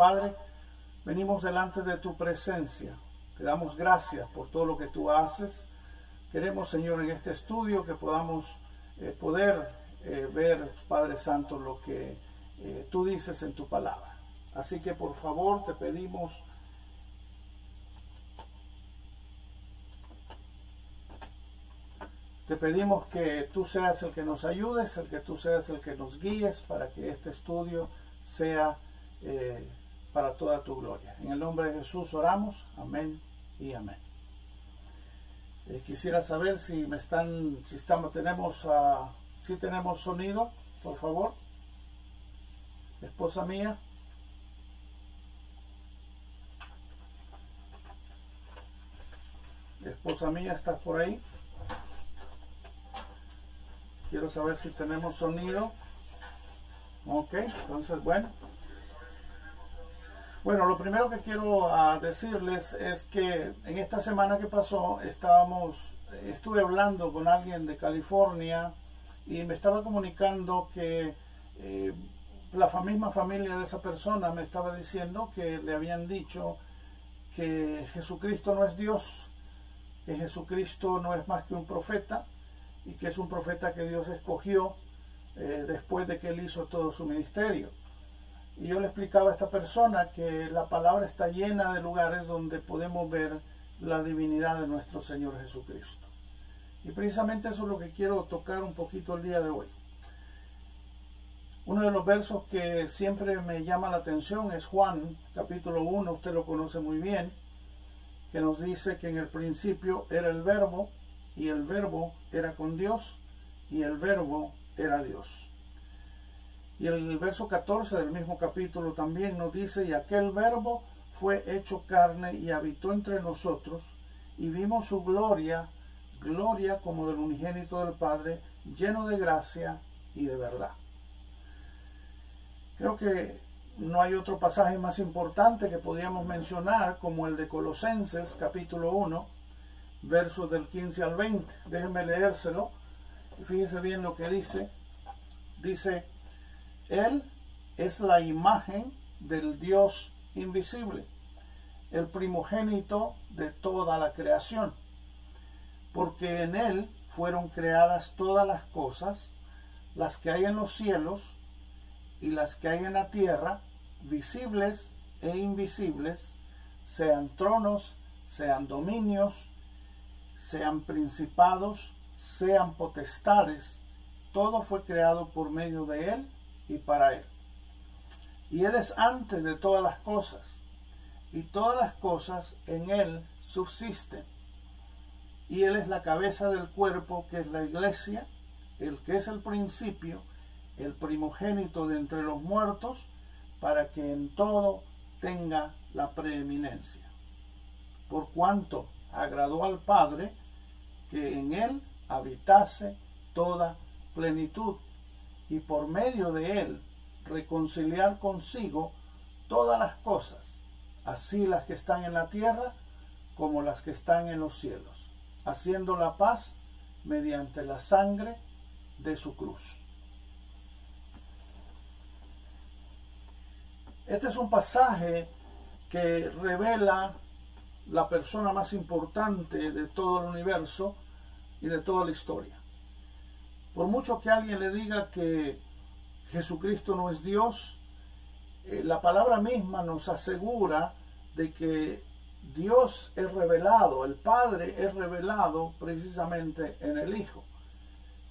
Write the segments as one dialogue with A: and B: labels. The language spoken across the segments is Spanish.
A: Padre, venimos delante de tu presencia. Te damos gracias por todo lo que tú haces. Queremos, Señor, en este estudio que podamos poder ver, Padre Santo, lo que tú dices en tu palabra. Así que, por favor, te pedimos que tú seas el que nos ayudes, el que tú seas el que nos guíes para que este estudio sea para toda tu gloria. En el nombre de Jesús oramos. Amén y amén. Quisiera saber si tenemos sonido, por favor. Esposa mía. Esposa mía, ¿estás por ahí? Quiero saber si tenemos sonido. Ok, entonces bueno. Bueno, lo primero que quiero decirles es que en esta semana que pasó estuve hablando con alguien de California y me estaba comunicando que la misma familia de esa persona me estaba diciendo que le habían dicho que Jesucristo no es Dios, que Jesucristo no es más que un profeta y que es un profeta que Dios escogió después de que él hizo todo su ministerio. Y yo le explicaba a esta persona que la palabra está llena de lugares donde podemos ver la divinidad de nuestro Señor Jesucristo. Y precisamente eso es lo que quiero tocar un poquito el día de hoy. Uno de los versos que siempre me llama la atención es Juan, capítulo 1, usted lo conoce muy bien, que nos dice que en el principio era el Verbo, y el Verbo era con Dios, y el Verbo era Dios. Y el verso 14 del mismo capítulo también nos dice, y aquel Verbo fue hecho carne y habitó entre nosotros, y vimos su gloria, gloria como del unigénito del Padre, lleno de gracia y de verdad. Creo que no hay otro pasaje más importante que podríamos mencionar como el de Colosenses, capítulo 1, versos del 15 al 20. Déjenme leérselo. Fíjense bien lo que dice. Dice, Él es la imagen del Dios invisible, el primogénito de toda la creación, porque en Él fueron creadas todas las cosas, las que hay en los cielos y las que hay en la tierra, visibles e invisibles, sean tronos, sean dominios, sean principados, sean potestades, todo fue creado por medio de Él y para Él. Y Él es antes de todas las cosas, y todas las cosas en Él subsisten. Y Él es la cabeza del cuerpo, que es la iglesia, el que es el principio, el primogénito de entre los muertos, para que en todo tenga la preeminencia. Por cuanto agradó al Padre que en Él habitase toda plenitud, y por medio de Él reconciliar consigo todas las cosas, así las que están en la tierra como las que están en los cielos, haciendo la paz mediante la sangre de su cruz. Este es un pasaje que revela la persona más importante de todo el universo y de toda la historia. Por mucho que alguien le diga que Jesucristo no es Dios, la palabra misma nos asegura de que Dios es revelado, el Padre es revelado precisamente en el Hijo.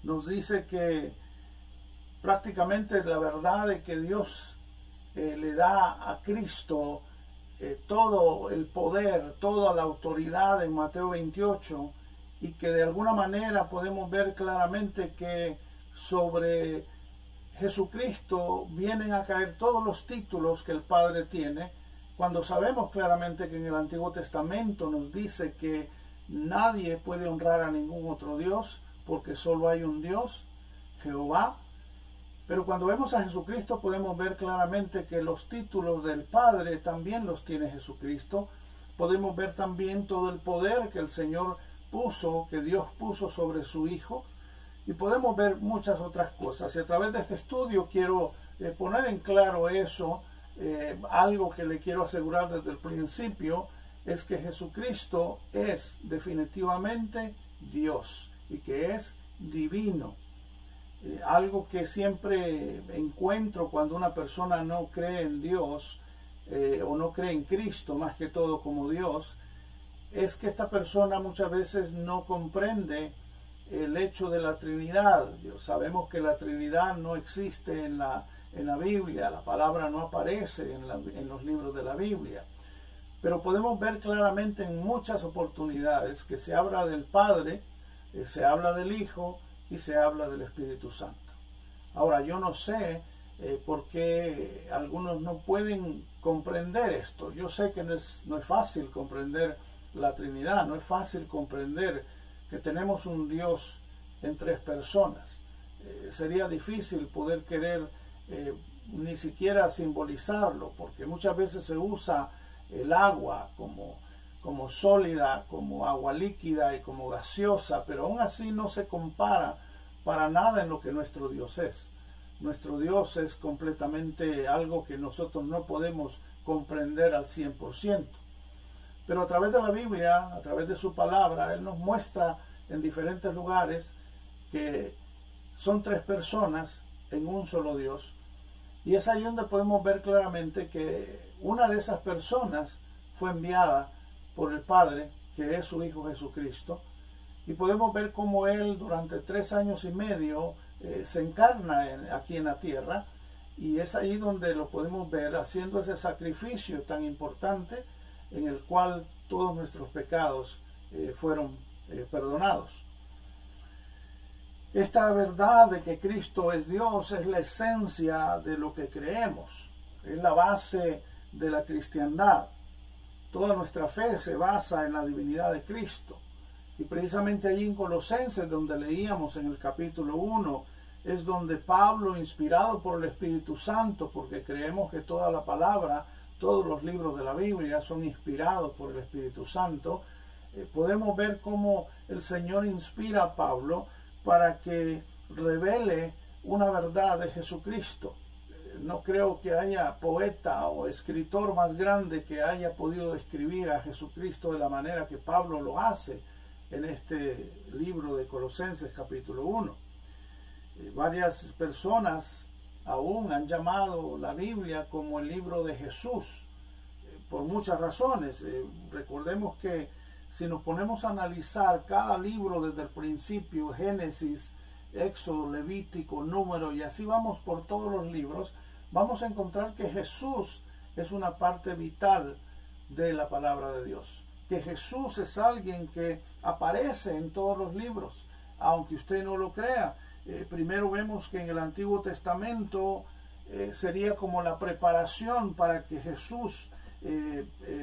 A: Nos dice que prácticamente la verdad de que Dios le da a Cristo todo el poder, toda la autoridad en Mateo 28, y que de alguna manera podemos ver claramente que sobre Jesucristo vienen a caer todos los títulos que el Padre tiene, cuando sabemos claramente que en el Antiguo Testamento nos dice que nadie puede honrar a ningún otro Dios, porque solo hay un Dios, Jehová. Pero cuando vemos a Jesucristo podemos ver claramente que los títulos del Padre también los tiene Jesucristo. Podemos ver también todo el poder que el Señor puso, que Dios puso sobre su Hijo, y podemos ver muchas otras cosas. Y a través de este estudio quiero poner en claro eso algo que le quiero asegurar desde el principio es que Jesucristo es definitivamente Dios y que es divino. Algo que siempre encuentro cuando una persona no cree en Dios o no cree en Cristo más que todo como Dios, es que esta persona muchas veces no comprende el hecho de la Trinidad. Sabemos que la Trinidad no existe en la Biblia, la palabra no aparece en los libros de la Biblia, pero podemos ver claramente en muchas oportunidades que se habla del Padre, se habla del Hijo y se habla del Espíritu Santo. Ahora, yo no sé por qué algunos no pueden comprender esto. Yo sé que no es fácil comprender la Trinidad, no es fácil comprender que tenemos un Dios en tres personas. Sería difícil poder querer ni siquiera simbolizarlo, porque muchas veces se usa el agua como sólida, como agua líquida y como gaseosa, pero aún así no se compara para nada en lo que nuestro Dios es. Nuestro Dios es completamente algo que nosotros no podemos comprender al 100%. Pero a través de la Biblia, a través de su palabra, Él nos muestra en diferentes lugares que son tres personas en un solo Dios. Y es ahí donde podemos ver claramente que una de esas personas fue enviada por el Padre, que es su Hijo Jesucristo. Y podemos ver cómo Él durante 3 años y medio se encarna aquí en la tierra. Y es ahí donde lo podemos ver haciendo ese sacrificio tan importante en el cual todos nuestros pecados fueron perdonados. Esta verdad de que Cristo es Dios es la esencia de lo que creemos, es la base de la cristiandad. Toda nuestra fe se basa en la divinidad de Cristo. Y precisamente allí en Colosenses, donde leíamos en el capítulo 1, es donde Pablo, inspirado por el Espíritu Santo, porque creemos que toda la palabra, todos los libros de la Biblia son inspirados por el Espíritu Santo, podemos ver cómo el Señor inspira a Pablo para que revele una verdad de Jesucristo. No creo que haya poeta o escritor más grande que haya podido describir a Jesucristo de la manera que Pablo lo hace en este libro de Colosenses capítulo 1. Varias personas aún han llamado la Biblia como el libro de Jesús, por muchas razones. Recordemos que si nos ponemos a analizar cada libro desde el principio, Génesis, Éxodo, Levítico, Número, y así vamos por todos los libros, vamos a encontrar que Jesús es una parte vital de la palabra de Dios. Que Jesús es alguien que aparece en todos los libros, aunque usted no lo crea. Primero vemos que en el Antiguo Testamento sería como la preparación para que Jesús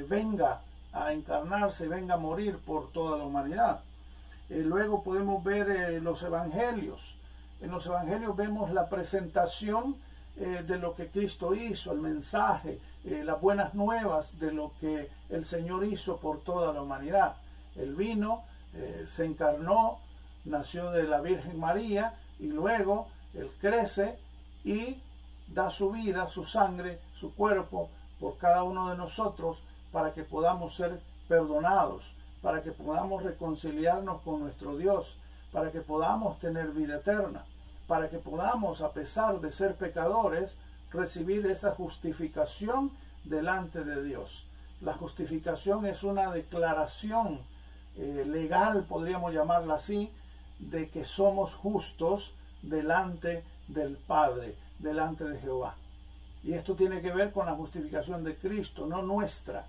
A: venga a encarnarse, venga a morir por toda la humanidad. Luego podemos ver los evangelios. En los evangelios vemos la presentación de lo que Cristo hizo, el mensaje, las buenas nuevas de lo que el Señor hizo por toda la humanidad. Él vino, se encarnó, nació de la Virgen María y luego Él crece y da su vida, su sangre, su cuerpo por cada uno de nosotros, para que podamos ser perdonados, para que podamos reconciliarnos con nuestro Dios, para que podamos tener vida eterna, para que podamos, a pesar de ser pecadores, recibir esa justificación delante de Dios. La justificación es una declaración legal, podríamos llamarla así, de que somos justos delante del Padre, delante de Jehová. Y esto tiene que ver con la justificación de Cristo, no nuestra.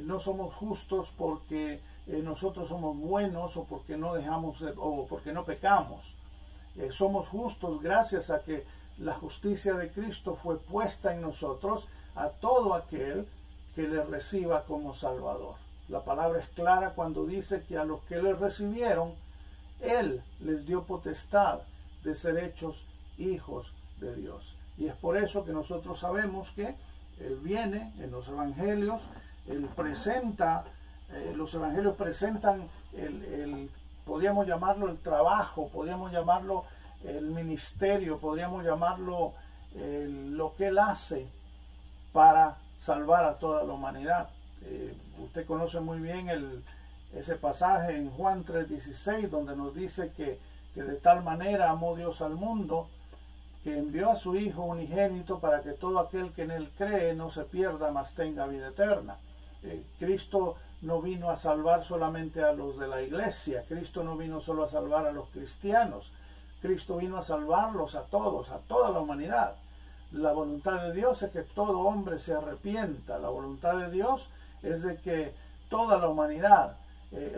A: No somos justos porque nosotros somos buenos o porque no o porque no pecamos. Somos justos gracias a que la justicia de Cristo fue puesta en nosotros a todo aquel que le reciba como Salvador. La palabra es clara cuando dice que a los que le recibieron, Él les dio potestad de ser hechos hijos de Dios. Y es por eso que nosotros sabemos que Él viene en los evangelios, Él presenta, los evangelios presentan podríamos llamarlo el trabajo, podríamos llamarlo el ministerio, podríamos llamarlo lo que Él hace para salvar a toda la humanidad. Usted conoce muy bien ese pasaje en Juan 3:16, donde nos dice que de tal manera amó Dios al mundo, que envió a su Hijo unigénito para que todo aquel que en él cree no se pierda, mas tenga vida eterna. Cristo no vino a salvar solamente a los de la iglesia, Cristo no vino solo a salvar a los cristianos, Cristo vino a salvarlos a todos, a toda la humanidad. La voluntad de Dios es que todo hombre se arrepienta, la voluntad de Dios es de que toda la humanidad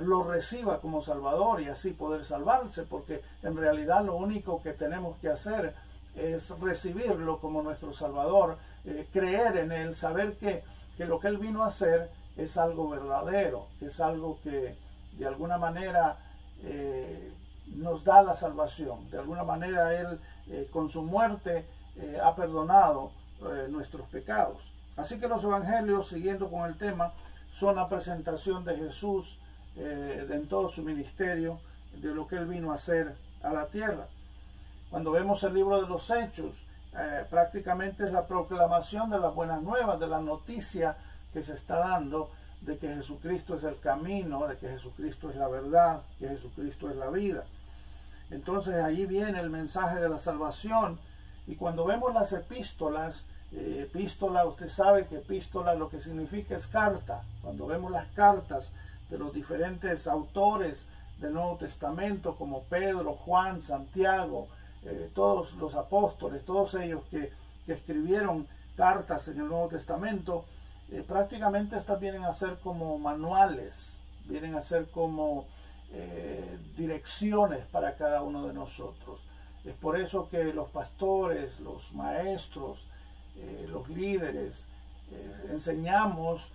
A: lo reciba como Salvador y así poder salvarse, porque en realidad lo único que tenemos que hacer es recibirlo como nuestro Salvador, creer en Él, saber que lo que Él vino a hacer es algo verdadero, que es algo que de alguna manera nos da la salvación. De alguna manera Él con su muerte ha perdonado nuestros pecados. Así que los evangelios, siguiendo con el tema, son la presentación de Jesús en todo su ministerio, de lo que Él vino a hacer a la tierra. Cuando vemos el libro de los Hechos, prácticamente es la proclamación de las buenas nuevas, de la noticia que se está dando de que Jesucristo es el camino, de que Jesucristo es la verdad, que Jesucristo es la vida. Entonces ahí viene el mensaje de la salvación. Y cuando vemos las epístolas, epístola, usted sabe que epístola lo que significa es carta. Cuando vemos las cartas de los diferentes autores del Nuevo Testamento, como Pedro, Juan, Santiago, todos los apóstoles, todos ellos que escribieron cartas en el Nuevo Testamento, prácticamente estas vienen a ser como manuales, vienen a ser como direcciones para cada uno de nosotros. Es por eso que los pastores, los maestros, los líderes, enseñamos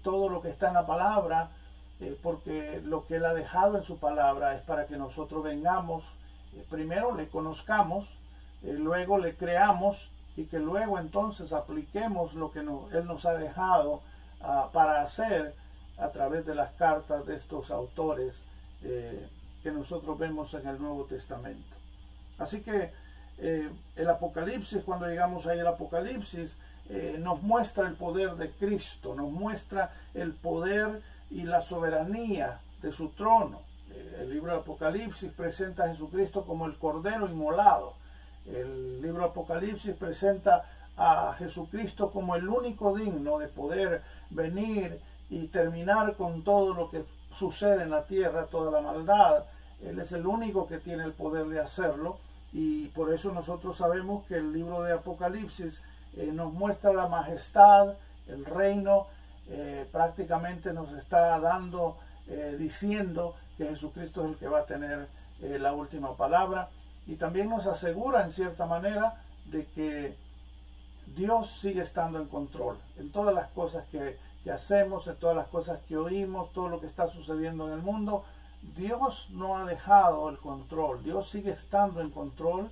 A: todo lo que está en la palabra, porque lo que Él ha dejado en su palabra es para que nosotros vengamos, primero le conozcamos, luego le creamos y que luego entonces apliquemos lo que Él nos ha dejado para hacer a través de las cartas de estos autores que nosotros vemos en el Nuevo Testamento. Así que el Apocalipsis, cuando llegamos ahí al Apocalipsis, nos muestra el poder de Cristo, nos muestra el poder y la soberanía de su trono. El libro de Apocalipsis presenta a Jesucristo como el Cordero inmolado. El libro de Apocalipsis presenta a Jesucristo como el único digno de poder venir y terminar con todo lo que sucede en la tierra, toda la maldad. Él es el único que tiene el poder de hacerlo, y por eso nosotros sabemos que el libro de Apocalipsis nos muestra la majestad, el reino, prácticamente nos está dando, diciendo que Jesucristo es el que va a tener la última palabra, y también nos asegura en cierta manera de que Dios sigue estando en control en todas las cosas que hacemos, en todas las cosas que oímos, todo lo que está sucediendo en el mundo. Dios no ha dejado el control, Dios sigue estando en control,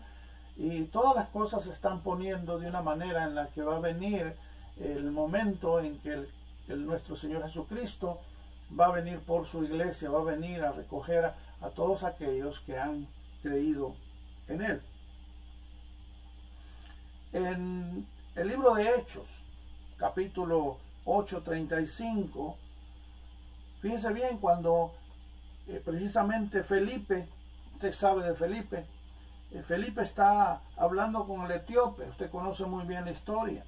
A: y todas las cosas se están poniendo de una manera en la que va a venir el momento en que nuestro Señor Jesucristo va a venir por su iglesia, va a venir a recoger a todos aquellos que han creído en Él. En el libro de Hechos, capítulo 8:35, fíjense bien, cuando precisamente Felipe, usted sabe de Felipe, Felipe está hablando con el etíope, usted conoce muy bien la historia.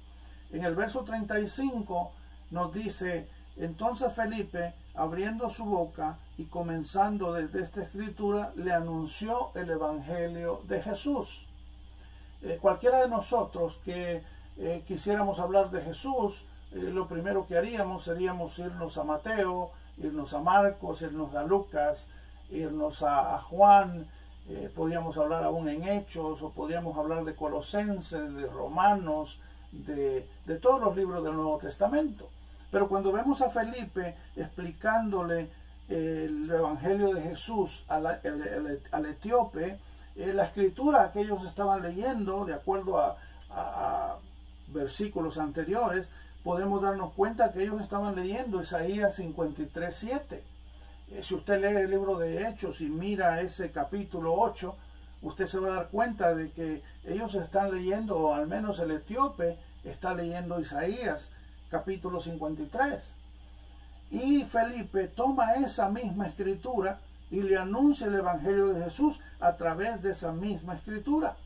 A: En el verso 35 nos dice: entonces Felipe, abriendo su boca y comenzando desde esta escritura, le anunció el evangelio de Jesús. Cualquiera de nosotros que quisiéramos hablar de Jesús, lo primero que haríamos seríamos irnos a Mateo, irnos a Marcos, irnos a Lucas, irnos a Juan, podríamos hablar aún en Hechos, o podríamos hablar de Colosenses, de Romanos, de todos los libros del Nuevo Testamento. Pero cuando vemos a Felipe explicándole el evangelio de Jesús al etíope, la escritura que ellos estaban leyendo, de acuerdo a versículos anteriores, podemos darnos cuenta que ellos estaban leyendo Isaías 53:7. Si usted lee el libro de Hechos y mira ese capítulo 8, usted se va a dar cuenta de que ellos están leyendo, o al menos el etíope está leyendo Isaías capítulo 53. Y Felipe toma esa misma escritura y le anuncia el Evangelio de Jesús a través de esa misma escritura.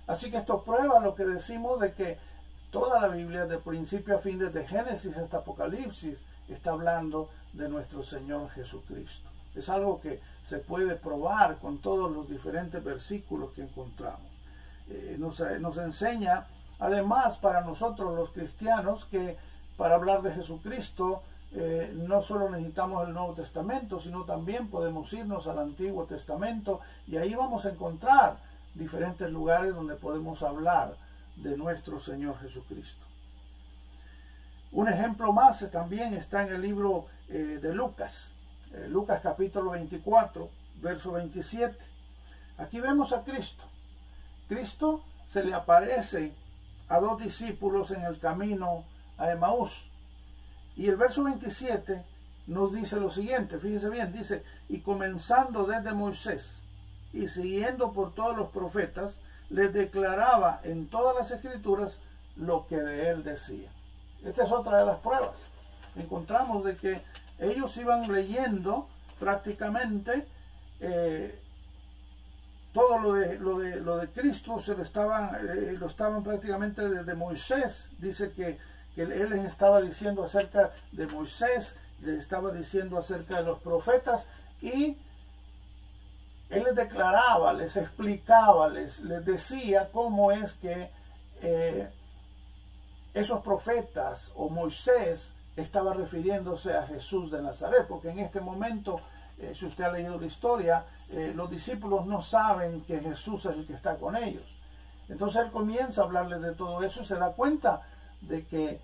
A: Así que esto prueba lo que decimos de que toda la Biblia, de principio a fin, desde Génesis hasta Apocalipsis, está hablando de nuestro Señor Jesucristo. Es algo que se puede probar con todos los diferentes versículos que encontramos. Nos enseña, además, para nosotros los cristianos, que para hablar de Jesucristo no solo necesitamos el Nuevo Testamento, sino también podemos irnos al Antiguo Testamento y ahí vamos a encontrar diferentes lugares donde podemos hablar de nuestro Señor Jesucristo. Un ejemplo más también está en el libro de Lucas, Lucas capítulo 24, verso 27. Aquí vemos a Cristo. Cristo se le aparece a dos discípulos en el camino a Emaús. Y el verso 27 nos dice lo siguiente, fíjese bien, dice, y comenzando desde Moisés y siguiendo por todos los profetas, les declaraba en todas las escrituras lo que de él decía. Esta es otra de las pruebas. Encontramos de que ellos iban leyendo prácticamente todo lo de Cristo, lo estaban prácticamente desde Moisés. Dice que él les estaba diciendo acerca de Moisés, les estaba diciendo acerca de los profetas, y él les declaraba, les explicaba, les decía cómo es que esos profetas o Moisés estaba refiriéndose a Jesús de Nazaret, porque en este momento, si usted ha leído la historia, los discípulos no saben que Jesús es el que está con ellos. Entonces él comienza a hablarles de todo eso y se da cuenta de que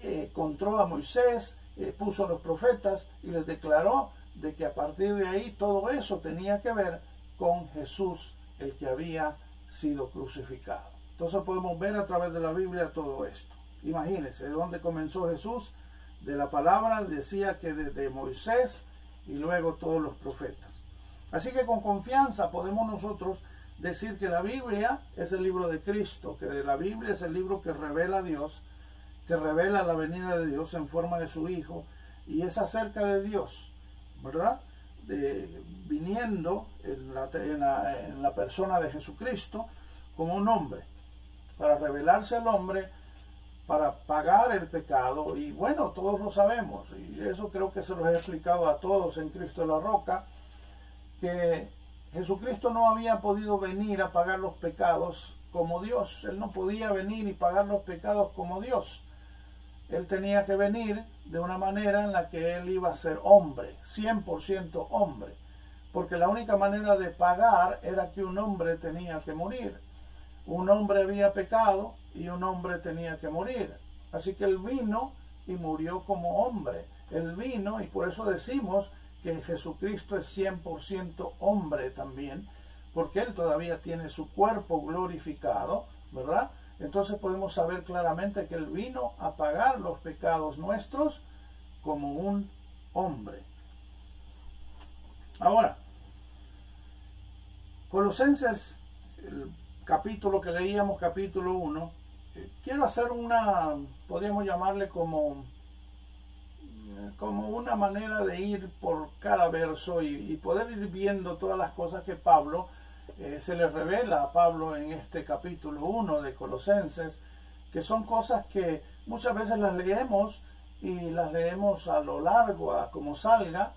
A: encontró a Moisés, puso a los profetas y les declaró de que a partir de ahí todo eso tenía que ver con Jesús, el que había sido crucificado. Entonces podemos ver a través de la Biblia todo esto. Imagínense, ¿de dónde comenzó Jesús? De la palabra, decía que desde Moisés y luego todos los profetas. Así que con confianza podemos nosotros decir que la Biblia es el libro de Cristo, que la Biblia es el libro que revela a Dios, que revela la venida de Dios en forma de su Hijo, y es acerca de Dios, ¿verdad? Viniendo en la persona de Jesucristo como un hombre, para revelarse al hombre, para pagar el pecado. Y bueno, todos lo sabemos, y eso creo que se los he explicado a todos en Cristo la Roca, que Jesucristo no había podido venir a pagar los pecados como Dios. Él no podía venir y pagar los pecados como Dios. Él tenía que venir de una manera en la que él iba a ser hombre, 100% hombre, porque la única manera de pagar era que un hombre tenía que morir. Un hombre había pecado y un hombre tenía que morir. Así que él vino y murió como hombre. Él vino, y por eso decimos que Jesucristo es 100% hombre también, porque él todavía tiene su cuerpo glorificado, ¿verdad? Entonces podemos saber claramente que él vino a pagar los pecados nuestros como un hombre. Ahora, Colosenses, el capítulo que leíamos, capítulo 1, quiero hacer podríamos llamarle como una manera de ir por cada verso y poder ir viendo todas las cosas que Pablo se le revela a Pablo en este capítulo 1 de Colosenses, que son cosas que muchas veces las leemos y las leemos a lo largo, a como salga,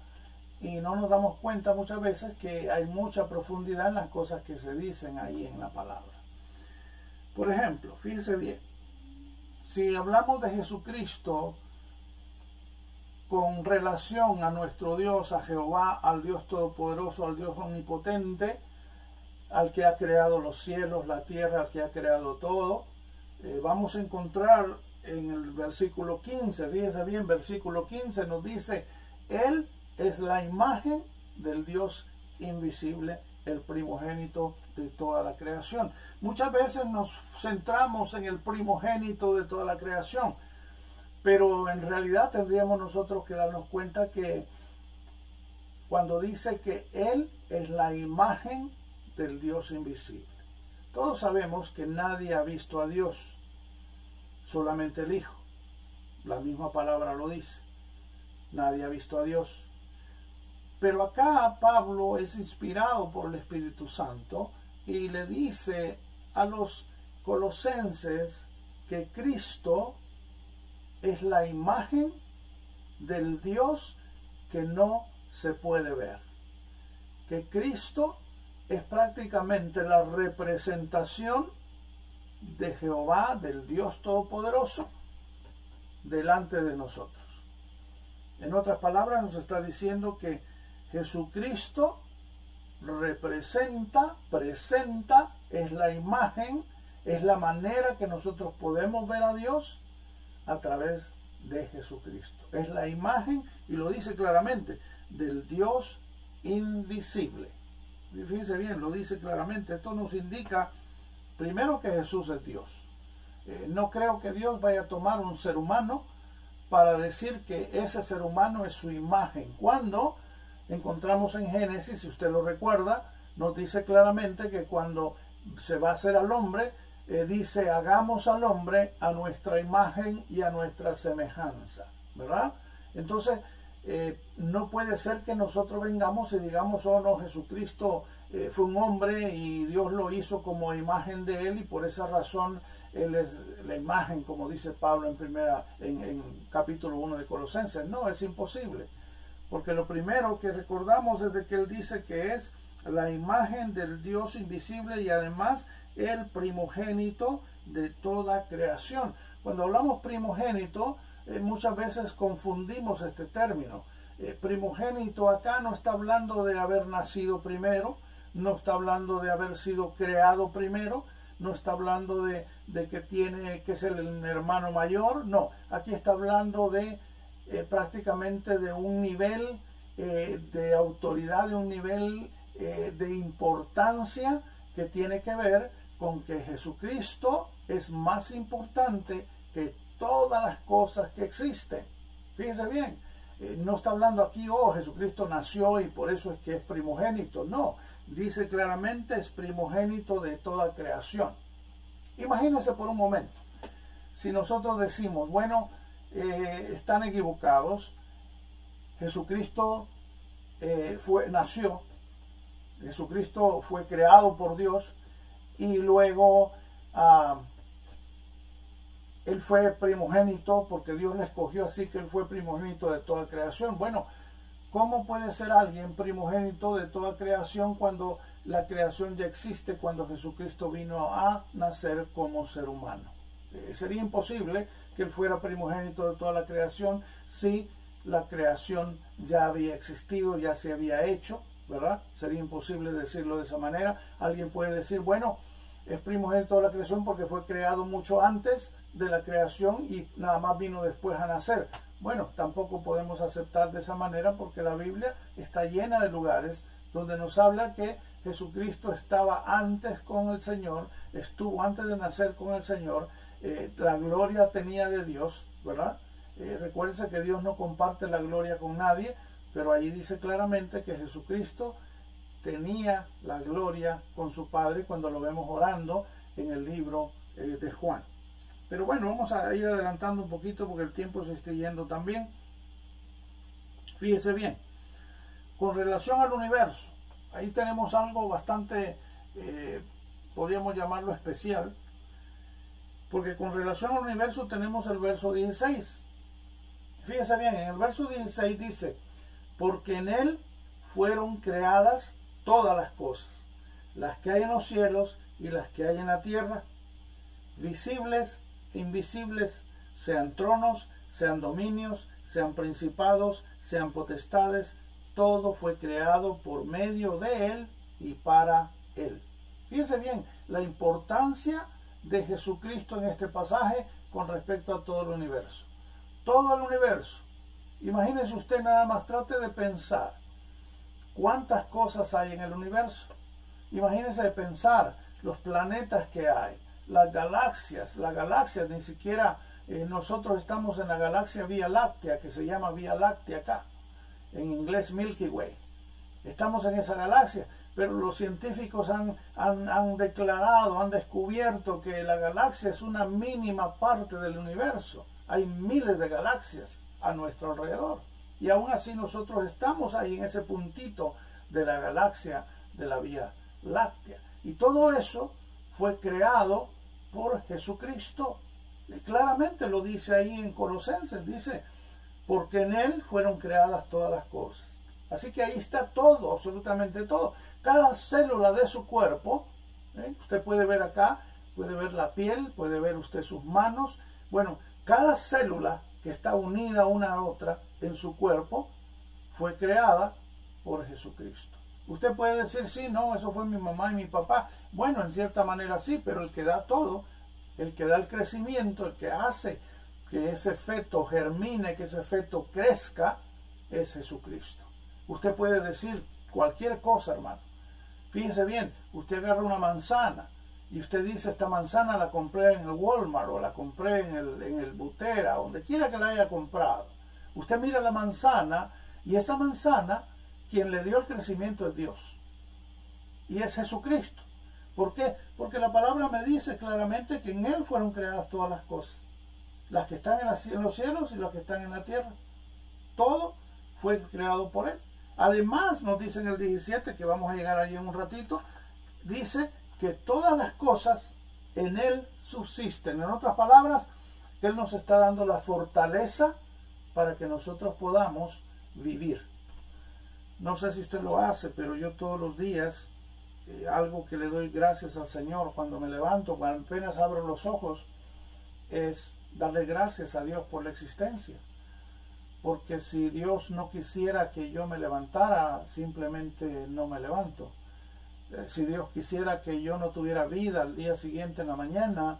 A: y no nos damos cuenta muchas veces que hay mucha profundidad en las cosas que se dicen ahí en la palabra. Por ejemplo, fíjese bien, si hablamos de Jesucristo con relación a nuestro Dios, a Jehová, al Dios Todopoderoso, al Dios Omnipotente, al que ha creado los cielos, la tierra, al que ha creado todo, vamos a encontrar en el versículo 15, fíjese bien, versículo 15 nos dice, Él es la imagen del Dios invisible, el primogénito de toda la creación. Muchas veces nos centramos en el primogénito de toda la creación, pero en realidad tendríamos nosotros que darnos cuenta que cuando dice que Él es la imagen del Dios invisible. Todos sabemos que nadie ha visto a Dios. solamente el Hijo. La misma palabra lo dice. Nadie ha visto a Dios. Pero acá Pablo es inspirado por el Espíritu Santo y le dice a los colosenses que Cristo es la imagen del Dios que no se puede ver. Que Cristo es prácticamente la representación de Jehová, del Dios Todopoderoso, delante de nosotros. En otras palabras, nos está diciendo que Jesucristo presenta, es la imagen, es la manera que nosotros podemos ver a Dios a través de Jesucristo. Es la imagen, y lo dice claramente, del Dios invisible. Y fíjense bien, lo dice claramente. Esto nos indica, primero, que Jesús es Dios. No creo que Dios vaya a tomar un ser humano para decir que ese ser humano es su imagen. Cuando encontramos en Génesis, si usted lo recuerda, nos dice claramente que cuando se va a hacer al hombre, dice, hagamos al hombre a nuestra imagen y a nuestra semejanza, ¿verdad? Entonces, no puede ser que nosotros vengamos y digamos, oh no, Jesucristo fue un hombre y Dios lo hizo como imagen de él y por esa razón él es la imagen, como dice Pablo en capítulo 1 de Colosenses. No, es imposible. Porque lo primero que recordamos es de que él dice que es la imagen del Dios invisible y además el primogénito de toda creación. Cuando hablamos primogénito, muchas veces confundimos este término. Primogénito acá no está hablando de haber nacido primero, no está hablando de haber sido creado primero, no está hablando de que tiene que ser el hermano mayor, no, aquí está hablando de prácticamente de un nivel de autoridad, de un nivel de importancia que tiene que ver con que Jesucristo es más importante que todas las cosas que existen. Fíjense bien, no está hablando aquí, oh, Jesucristo nació y por eso es que es primogénito. No, dice claramente es primogénito de toda creación. Imagínense por un momento, si nosotros decimos, bueno, están equivocados, Jesucristo nació, Jesucristo fue creado por Dios y luego él fue primogénito porque Dios le escogió, así que él fue primogénito de toda creación. Bueno, ¿cómo puede ser alguien primogénito de toda creación cuando la creación ya existe, cuando Jesucristo vino a nacer como ser humano? Sería imposible que él fuera primogénito de toda la creación si la creación ya había existido, ya se había hecho, ¿verdad? Sería imposible decirlo de esa manera. Alguien puede decir, bueno, es primogénito de la creación porque fue creado mucho antes de la creación y nada más vino después a nacer. Bueno, tampoco podemos aceptar de esa manera porque la Biblia está llena de lugares donde nos habla que Jesucristo estaba antes con el Señor, estuvo antes de nacer con el Señor, la gloria tenía de Dios, ¿verdad? Recuérdense que Dios no comparte la gloria con nadie, pero allí dice claramente que Jesucristo tenía la gloria con su Padre cuando lo vemos orando en el libro de Juan. Pero bueno, vamos a ir adelantando un poquito porque el tiempo se está yendo también. Fíjese bien, con relación al universo, ahí tenemos algo bastante, podríamos llamarlo especial, porque con relación al universo tenemos el verso 16. Fíjese bien, en el verso 16 dice, porque en él fueron creadas todas las cosas, las que hay en los cielos y las que hay en la tierra, visibles e invisibles, sean tronos, sean dominios, sean principados, sean potestades, todo fue creado por medio de él y para él. Fíjense bien la importancia de Jesucristo en este pasaje con respecto a todo el universo. Todo el universo. Imagínese usted nada más, trate de pensar cuántas cosas hay en el universo. Imagínese de pensar los planetas que hay, las galaxias, ni siquiera nosotros estamos en la galaxia Vía Láctea, que se llama Vía Láctea acá, en inglés Milky Way. Estamos en esa galaxia, pero los científicos han declarado, han descubierto que la galaxia es una mínima parte del universo. Hay miles de galaxias a nuestro alrededor. Y aún así nosotros estamos ahí en ese puntito de la galaxia de la Vía Láctea. Y todo eso fue creado por Jesucristo. Y claramente lo dice ahí en Colosenses, dice, porque en Él fueron creadas todas las cosas. Así que ahí está todo, absolutamente todo. Cada célula de su cuerpo, usted puede ver acá, puede ver la piel, puede ver usted sus manos. Bueno, cada célula que está unida una a otra en su cuerpo fue creada por Jesucristo. Usted puede decir, sí, no, eso fue mi mamá y mi papá. Bueno, en cierta manera sí, pero el que da todo, el que da el crecimiento, el que hace que ese feto germine, que ese feto crezca, es Jesucristo. Usted puede decir cualquier cosa, hermano. Fíjense bien, usted agarra una manzana y usted dice, esta manzana la compré en el Walmart o la compré en el Butera, donde quiera que la haya comprado. Usted mira la manzana y esa manzana, quien le dio el crecimiento es Dios. Y es Jesucristo. ¿Por qué? Porque la palabra me dice claramente que en Él fueron creadas todas las cosas. Las que están en los cielos y las que están en la tierra. Todo fue creado por Él. Además, nos dice en el 17, que vamos a llegar allí en un ratito, dice que todas las cosas en Él subsisten. En otras palabras, que Él nos está dando la fortaleza para que nosotros podamos vivir. No sé si usted lo hace, pero yo todos los días, algo que le doy gracias al Señor cuando me levanto, cuando apenas abro los ojos, es darle gracias a Dios por la existencia. Porque si Dios no quisiera que yo me levantara, simplemente no me levanto. Si Dios quisiera que yo no tuviera vida al día siguiente en la mañana,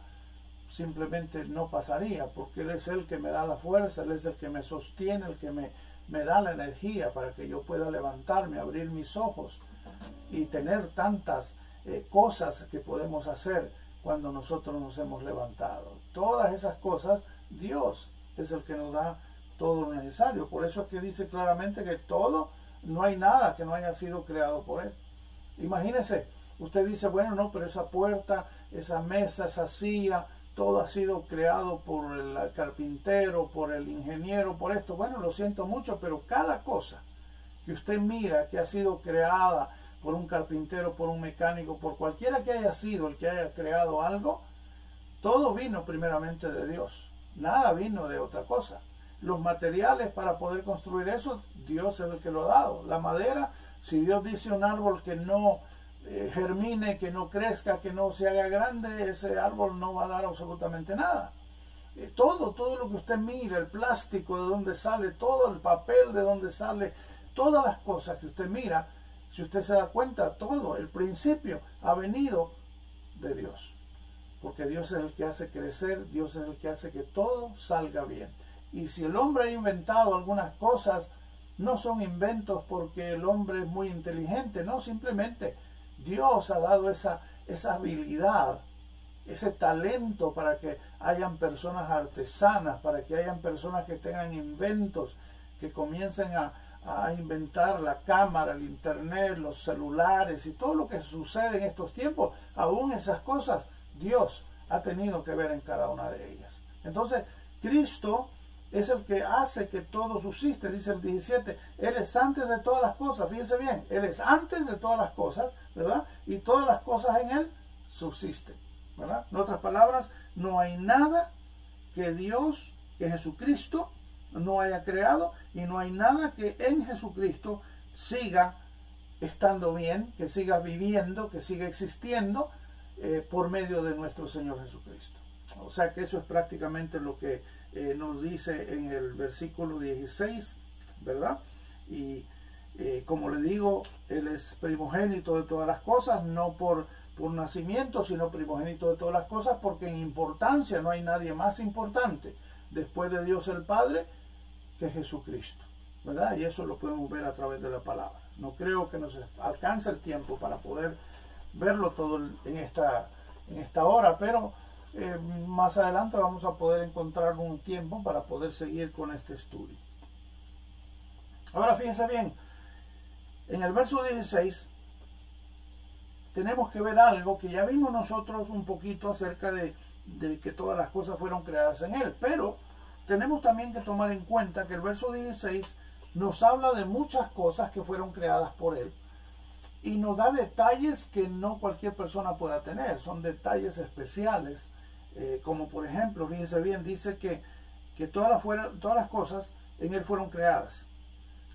A: simplemente no pasaría, porque Él es el que me da la fuerza, Él es el que me sostiene, el que me da la energía para que yo pueda levantarme, abrir mis ojos y tener tantas cosas que podemos hacer cuando nosotros nos hemos levantado. Todas esas cosas, Dios es el que nos da todo lo necesario. Por eso es que dice claramente que todo, no hay nada que no haya sido creado por Él. Imagínese, usted dice, bueno, no, pero esa puerta, esa mesa, esa silla, todo ha sido creado por el carpintero, por el ingeniero, por esto. Bueno, lo siento mucho, pero cada cosa que usted mira que ha sido creada por un carpintero, por un mecánico, por cualquiera que haya sido el que haya creado algo, todo vino primeramente de Dios. Nada vino de otra cosa. Los materiales para poder construir eso, Dios es el que lo ha dado. La madera, si Dios dice un árbol que no germine, que no crezca, que no se haga grande, ese árbol no va a dar absolutamente nada. Todo lo que usted mira, el plástico de donde sale, todo el papel de donde sale, todas las cosas que usted mira, si usted se da cuenta, todo, el principio ha venido de Dios. Porque Dios es el que hace crecer, Dios es el que hace que todo salga bien. Y si el hombre ha inventado algunas cosas, no son inventos porque el hombre es muy inteligente, no, simplemente Dios ha dado esa habilidad, ese talento para que hayan personas artesanas, para que hayan personas que tengan inventos, que comiencen a inventar la cámara, el internet, los celulares y todo lo que sucede en estos tiempos. Aún esas cosas, Dios ha tenido que ver en cada una de ellas. Entonces, Cristo es el que hace que todo subsiste, dice el 17. Él es antes de todas las cosas, fíjense bien, Él es antes de todas las cosas, ¿verdad? Y todas las cosas en Él subsisten, ¿verdad? En otras palabras, no hay nada que Dios, que Jesucristo no haya creado, y no hay nada que en Jesucristo siga estando bien, que siga viviendo, que siga existiendo por medio de nuestro Señor Jesucristo. O sea que eso es prácticamente lo que nos dice en el versículo 16, ¿verdad? Y como le digo, Él es primogénito de todas las cosas, no por nacimiento, sino primogénito de todas las cosas, porque en importancia no hay nadie más importante después de Dios el Padre que Jesucristo, ¿verdad? Y eso lo podemos ver a través de la palabra. No creo que nos alcance el tiempo para poder verlo todo en esta hora, pero más adelante vamos a poder encontrar un tiempo para poder seguir con este estudio. Ahora fíjense bien, en el verso 16 tenemos que ver algo que ya vimos nosotros un poquito acerca de que todas las cosas fueron creadas en Él. Pero tenemos también que tomar en cuenta que el verso 16 nos habla de muchas cosas que fueron creadas por Él. Y nos da detalles que no cualquier persona pueda tener. Son detalles especiales. Como por ejemplo, fíjense bien, dice que todas las cosas en Él fueron creadas.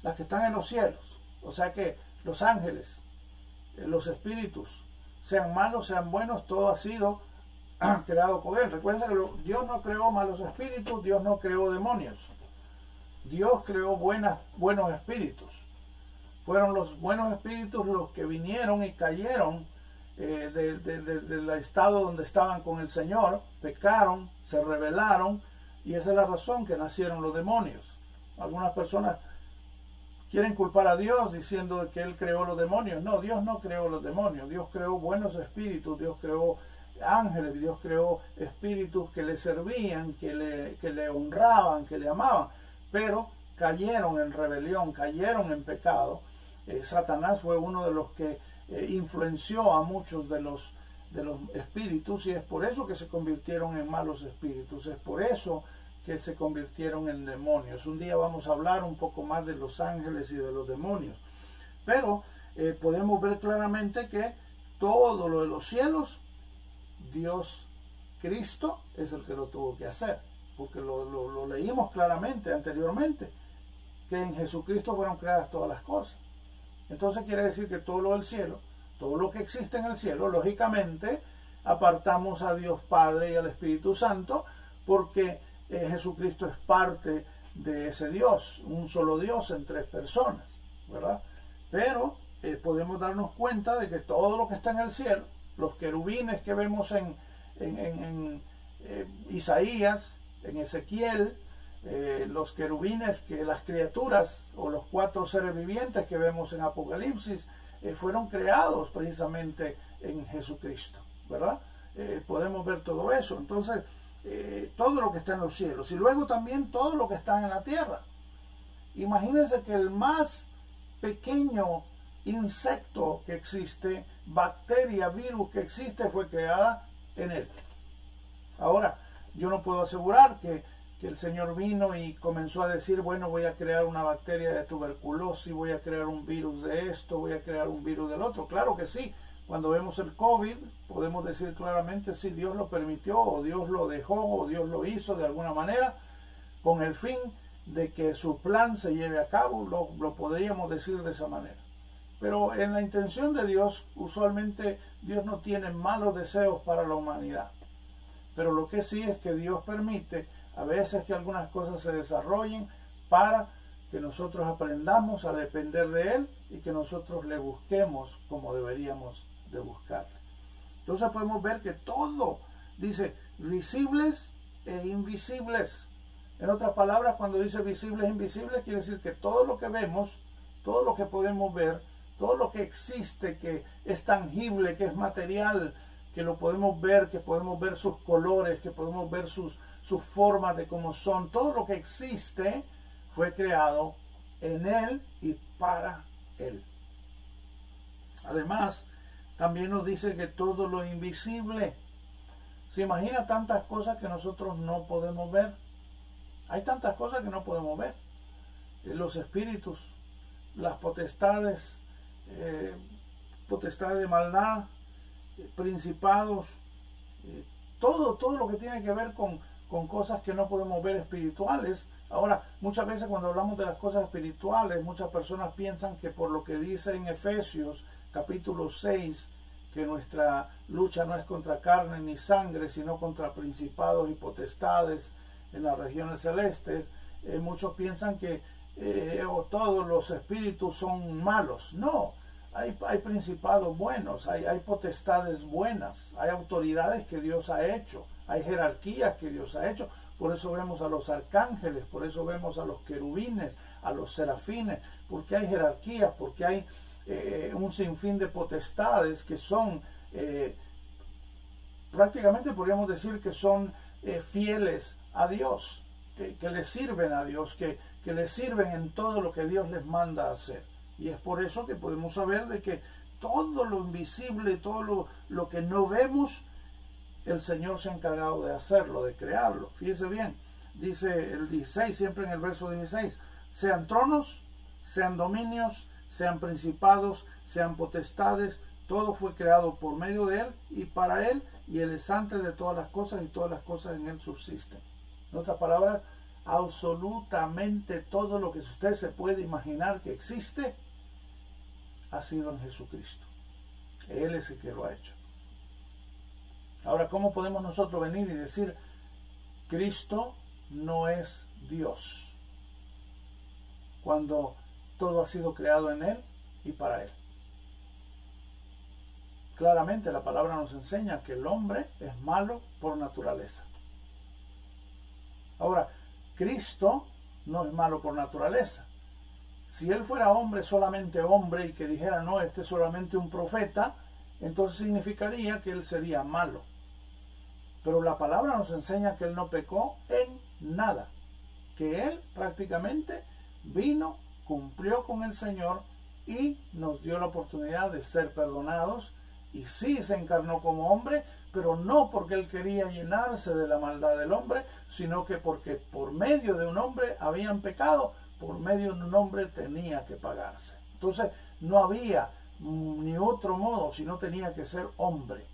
A: Las que están en los cielos. O sea que los ángeles, los espíritus, sean malos, sean buenos, todo ha sido creado por Él. Recuerden que Dios no creó malos espíritus, Dios no creó demonios. Dios creó buenos espíritus. Fueron los buenos espíritus los que vinieron y cayeron del estado donde estaban con el Señor, pecaron, se rebelaron, y esa es la razón que nacieron los demonios. Algunas personas quieren culpar a Dios diciendo que Él creó los demonios. No, Dios no creó los demonios. Dios creó buenos espíritus, Dios creó ángeles, Dios creó espíritus que le servían, que le honraban, que le amaban, pero cayeron en rebelión, cayeron en pecado. Satanás fue uno de los que influenció a muchos de los espíritus, y es por eso que se convirtieron en malos espíritus, es por eso que se convirtieron en demonios. Un día vamos a hablar un poco más de los ángeles y de los demonios, pero podemos ver claramente que todo lo de los cielos, Dios, Cristo, es el que lo tuvo que hacer, porque lo leímos claramente anteriormente, que en Jesucristo fueron creadas todas las cosas. Entonces quiere decir que todo lo del cielo, todo lo que existe en el cielo, lógicamente apartamos a Dios Padre y al Espíritu Santo, porque Jesucristo es parte de ese Dios, un solo Dios en tres personas, ¿verdad? Pero podemos darnos cuenta de que todo lo que está en el cielo, los querubines que vemos en Isaías, en Ezequiel, los querubines, que las criaturas o los cuatro seres vivientes que vemos en Apocalipsis, fueron creados precisamente en Jesucristo, ¿verdad? Podemos ver todo eso. Entonces, todo lo que está en los cielos, y luego también todo lo que está en la tierra. Imagínense que el más pequeño insecto que existe, bacteria, virus que existe, fue creada en Él. Ahora, yo no puedo asegurar que el Señor vino y comenzó a decir, bueno, voy a crear una bacteria de tuberculosis, voy a crear un virus de esto, voy a crear un virus del otro. Claro que sí. Cuando vemos el COVID, podemos decir claramente si Dios lo permitió, o Dios lo dejó, o Dios lo hizo de alguna manera, con el fin de que su plan se lleve a cabo. Lo podríamos decir de esa manera. Pero en la intención de Dios, usualmente Dios no tiene malos deseos para la humanidad. Pero lo que sí es que Dios permite a veces que algunas cosas se desarrollen para que nosotros aprendamos a depender de Él y que nosotros le busquemos como deberíamos de buscarle. Entonces podemos ver que todo, dice, visibles e invisibles. En otras palabras, cuando dice visibles e invisibles, quiere decir que todo lo que vemos, todo lo que podemos ver, todo lo que existe, que es tangible, que es material, que lo podemos ver, que podemos ver sus colores, que podemos ver sus formas de cómo son, todo lo que existe fue creado en Él y para Él. Además, también nos dice que todo lo invisible, se imagina tantas cosas que nosotros no podemos ver. Hay tantas cosas que no podemos ver. Los espíritus, las potestades, potestades de maldad, principados, todo lo que tiene que ver con cosas que no podemos ver espirituales. Ahora, muchas veces cuando hablamos de las cosas espirituales, muchas personas piensan que por lo que dice en Efesios capítulo 6, que nuestra lucha no es contra carne ni sangre, sino contra principados y potestades en las regiones celestes, muchos piensan que todos los espíritus son malos. No, hay principados buenos, hay potestades buenas, hay autoridades que Dios ha hecho, hay jerarquías que Dios ha hecho. Por eso vemos a los arcángeles, por eso vemos a los querubines, a los serafines, porque hay jerarquías, porque hay un sinfín de potestades que son, prácticamente podríamos decir que son fieles a Dios, que le sirven a Dios, que le sirven en todo lo que Dios les manda a hacer. Y es por eso que podemos saber de que todo lo invisible, todo lo que no vemos, el Señor se ha encargado de hacerlo, de crearlo. Fíjese bien, dice el 16, siempre en el verso 16, sean tronos, sean dominios, sean principados, sean potestades, todo fue creado por medio de Él y para Él, y Él es antes de todas las cosas y todas las cosas en Él subsisten. En otras palabras, absolutamente todo lo que usted se puede imaginar que existe ha sido en Jesucristo. Él es el que lo ha hecho. Ahora, ¿cómo podemos nosotros venir y decir Cristo no es Dios cuando todo ha sido creado en Él y para Él? Claramente la palabra nos enseña que el hombre es malo por naturaleza. Ahora, Cristo no es malo por naturaleza. Si Él fuera hombre, solamente hombre, y que dijera, no, este es solamente un profeta, entonces significaría que Él sería malo. Pero la palabra nos enseña que Él no pecó en nada. Que Él prácticamente vino, cumplió con el Señor y nos dio la oportunidad de ser perdonados. Y sí se encarnó como hombre, pero no porque Él quería llenarse de la maldad del hombre, sino que porque por medio de un hombre habían pecado, por medio de un hombre tenía que pagarse. Entonces no había ni otro modo, sino tenía que ser hombre.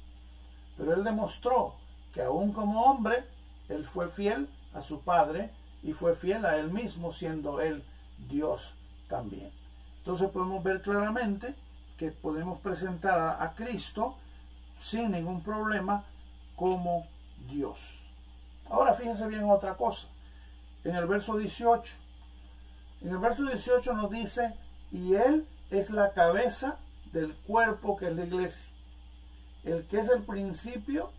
A: Pero Él demostró que aún como hombre, Él fue fiel a su Padre y fue fiel a Él mismo, siendo Él Dios también. Entonces podemos ver claramente que podemos presentar a Cristo sin ningún problema como Dios. Ahora fíjense bien otra cosa. En el verso 18. En el verso 18 nos dice, y Él es la cabeza del cuerpo que es la iglesia. El que es el principio,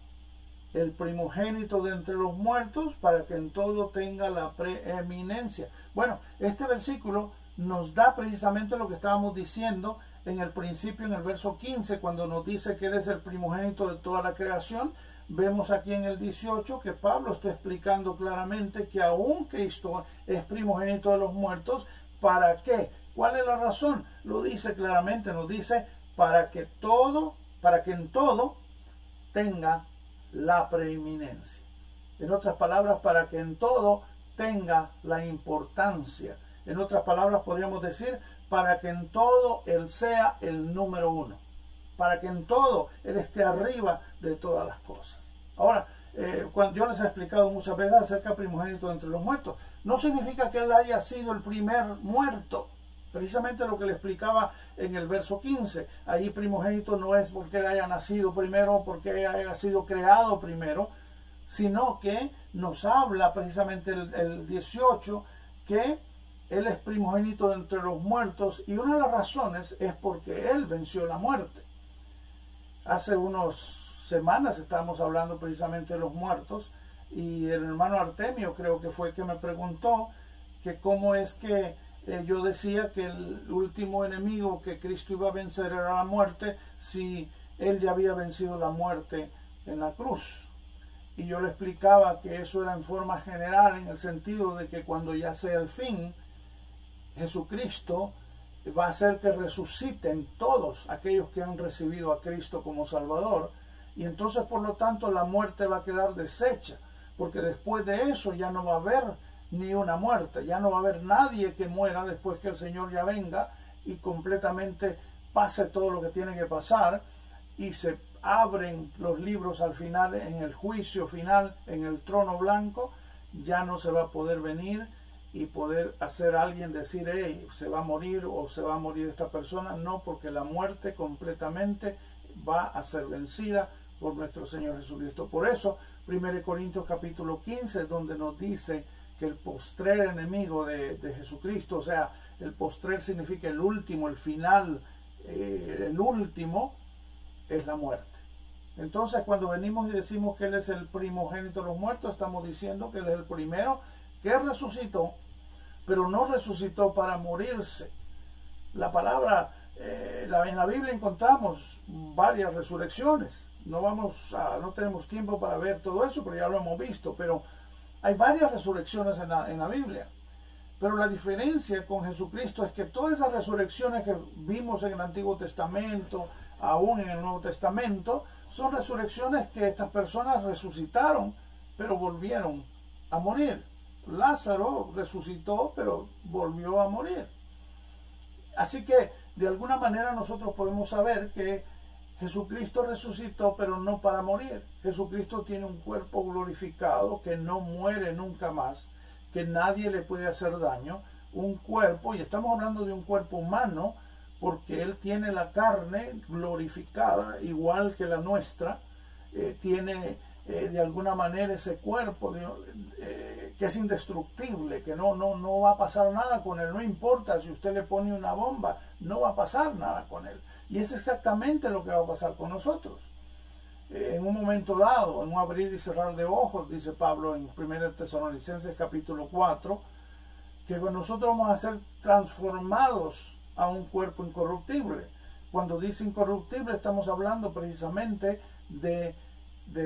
A: el primogénito de entre los muertos, para que en todo tenga la preeminencia. Bueno, este versículo nos da precisamente lo que estábamos diciendo en el principio, en el verso 15, cuando nos dice que Él es el primogénito de toda la creación. Vemos aquí en el 18 que Pablo está explicando claramente que aún Cristo es primogénito de los muertos. ¿Para qué? ¿Cuál es la razón? Lo dice claramente, nos dice para que en todo tenga la preeminencia. En otras palabras, para que en todo tenga la importancia. En otras palabras, podríamos decir, para que en todo Él sea el número uno. Para que en todo Él esté arriba de todas las cosas. Ahora, cuando yo les he explicado muchas veces acerca del primogénito entre los muertos, no significa que Él haya sido el primer muerto. Precisamente lo que le explicaba en el verso 15. Allí primogénito no es porque Él haya nacido primero, porque haya sido creado primero, sino que nos habla precisamente el 18 que Él es primogénito entre los muertos, y una de las razones es porque Él venció la muerte. Hace unas semanas estábamos hablando precisamente de los muertos, y el hermano Artemio creo que fue que me preguntó que cómo es que yo decía que el último enemigo que Cristo iba a vencer era la muerte, si Él ya había vencido la muerte en la cruz. Y yo le explicaba que eso era en forma general, en el sentido de que cuando ya sea el fin, Jesucristo va a hacer que resuciten todos aquellos que han recibido a Cristo como Salvador, y entonces por lo tanto la muerte va a quedar deshecha, porque después de eso ya no va a haber ni una muerte, ya no va a haber nadie que muera después que el Señor ya venga y completamente pase todo lo que tiene que pasar, y se abren los libros al final, en el juicio final, en el trono blanco. Ya no se va a poder venir y poder hacer a alguien decir, hey, se va a morir o se va a morir esta persona. No, porque la muerte completamente va a ser vencida por nuestro Señor Jesucristo. Por eso, 1 Corintios capítulo 15, donde nos dice que el postrer enemigo de Jesucristo, o sea, el postrer significa el último, el final, el último es la muerte. Entonces, cuando venimos y decimos que Él es el primogénito de los muertos, estamos diciendo que Él es el primero que resucitó, pero no resucitó para morirse. La palabra, en la Biblia encontramos varias resurrecciones. No tenemos tiempo para ver todo eso, pero ya lo hemos visto. Pero hay varias resurrecciones en la Biblia. Pero la diferencia con Jesucristo es que todas esas resurrecciones que vimos en el Antiguo Testamento, aún en el Nuevo Testamento, son resurrecciones que estas personas resucitaron, pero volvieron a morir. Lázaro resucitó, pero volvió a morir. Así que, de alguna manera, nosotros podemos saber que Jesucristo resucitó, pero no para morir. Jesucristo tiene un cuerpo glorificado que no muere nunca más, que nadie le puede hacer daño. Un cuerpo, y estamos hablando de un cuerpo humano, porque Él tiene la carne glorificada, igual que la nuestra. Tiene de alguna manera ese cuerpo que es indestructible, que no va a pasar nada con él. No importa si usted le pone una bomba, no va a pasar nada con él. Y es exactamente lo que va a pasar con nosotros. En un momento dado, en un abrir y cerrar de ojos, dice Pablo en 1 Tesalonicenses capítulo 4, que nosotros vamos a ser transformados a un cuerpo incorruptible. Cuando dice incorruptible, estamos hablando precisamente de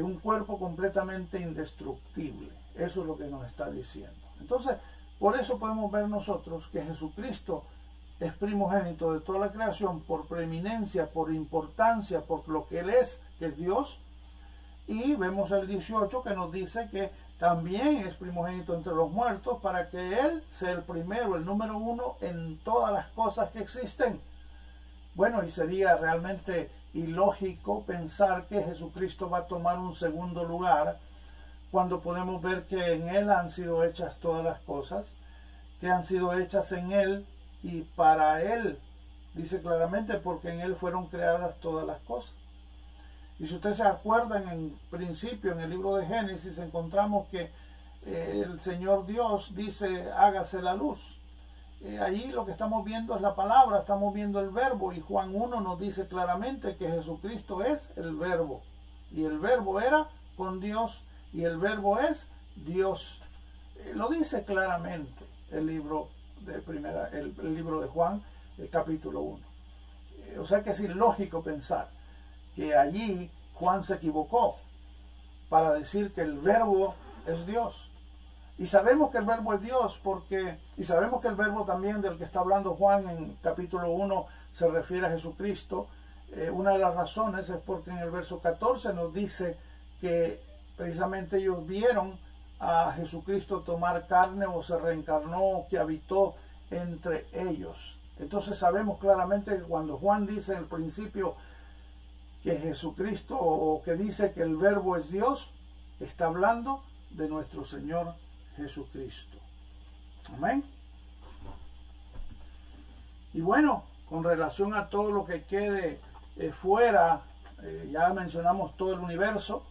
A: un cuerpo completamente indestructible. Eso es lo que nos está diciendo. Entonces, por eso podemos ver nosotros que Jesucristo es primogénito de toda la creación por preeminencia, por importancia, por lo que Él es, que es Dios. Y vemos el 18 que nos dice que también es primogénito entre los muertos para que Él sea el primero, el número uno en todas las cosas que existen. Bueno, y sería realmente ilógico pensar que Jesucristo va a tomar un segundo lugar cuando podemos ver que en Él han sido hechas todas las cosas, que han sido hechas en Él y para Él, dice claramente, porque en Él fueron creadas todas las cosas. Y si ustedes se acuerdan, en principio, en el libro de Génesis, encontramos que el Señor Dios dice, hágase la luz. Allí lo que estamos viendo es la palabra, estamos viendo el verbo, y Juan 1 nos dice claramente que Jesucristo es el verbo, y el verbo era con Dios, y el verbo es Dios. Lo dice claramente el libro el libro de Juan, el capítulo 1. O sea que es ilógico pensar que allí Juan se equivocó para decir que el verbo es Dios. Y sabemos que el verbo es Dios y sabemos que el verbo también del que está hablando Juan en capítulo 1 se refiere a Jesucristo. Una de las razones es porque en el verso 14 nos dice que precisamente ellos vieron a Jesucristo tomar carne o se reencarnó, que habitó entre ellos. Entonces sabemos claramente que cuando Juan dice en el principio que Jesucristo, o que dice que el verbo es Dios, está hablando de nuestro Señor Jesucristo. Amén. Y bueno, con relación a todo lo que quede fuera, ya mencionamos todo el universo.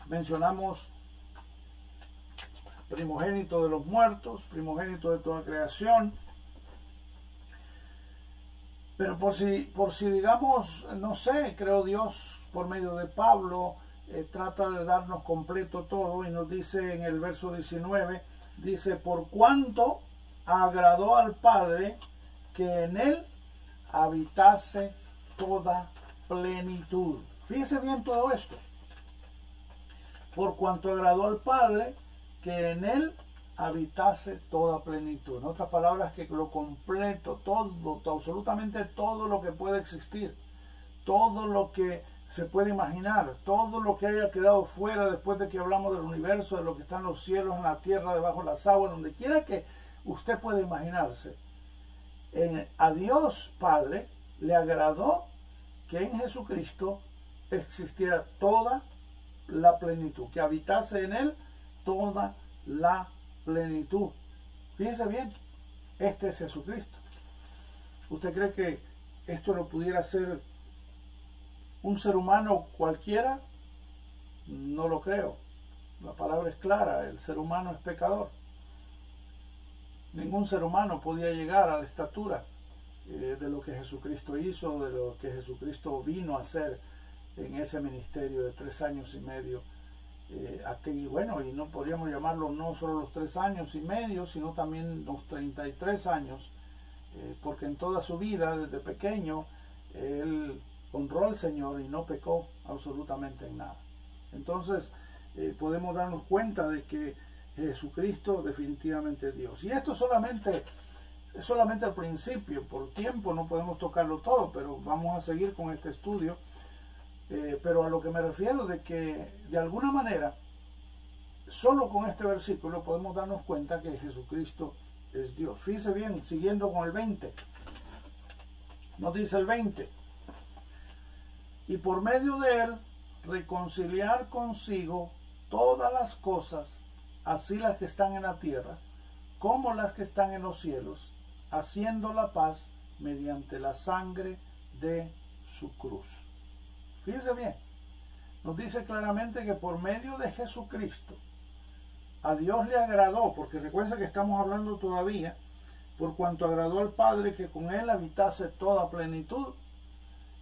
A: Mencionamos primogénito de los muertos, primogénito de toda creación. Pero por si digamos, no sé, creo Dios por medio de Pablo trata de darnos completo todo, y nos dice en el verso 19, dice, por cuanto agradó al Padre que en Él habitase toda plenitud. Fíjese bien todo esto. Por cuanto agradó al Padre que en Él habitase toda plenitud. En otras palabras, que lo completo, todo, absolutamente todo lo que puede existir, todo lo que se puede imaginar, todo lo que haya quedado fuera después de que hablamos del universo, de lo que está en los cielos, en la tierra, debajo de las aguas, donde quiera que usted pueda imaginarse. A Dios Padre le agradó que en Jesucristo existiera toda la plenitud, que habitase en Él toda la plenitud. Fíjense bien, este es Jesucristo. ¿Usted cree que esto lo pudiera hacer un ser humano cualquiera? No lo creo. La palabra es clara, el ser humano es pecador. Ningún ser humano podía llegar a la estatura de lo que Jesucristo hizo, de lo que Jesucristo vino a hacer en ese ministerio de 3 años y medio. Aquí, bueno, y no podríamos llamarlo no solo los 3 años y medio, sino también los 33 años, porque en toda su vida, desde pequeño, él honró al Señor y no pecó absolutamente en nada. Entonces, podemos darnos cuenta de que Jesucristo definitivamente es Dios. Y esto es solamente al principio. Por tiempo no podemos tocarlo todo, pero vamos a seguir con este estudio. Pero a lo que me refiero de que de alguna manera, solo con este versículo podemos darnos cuenta que Jesucristo es Dios. Fíjese bien, siguiendo con el 20. Nos dice el 20. Y por medio de él reconciliar consigo todas las cosas, así las que están en la tierra como las que están en los cielos, haciendo la paz mediante la sangre de su cruz. Fíjese bien, nos dice claramente que por medio de Jesucristo a Dios le agradó, porque recuerda que estamos hablando todavía, por cuanto agradó al Padre que con él habitase toda plenitud,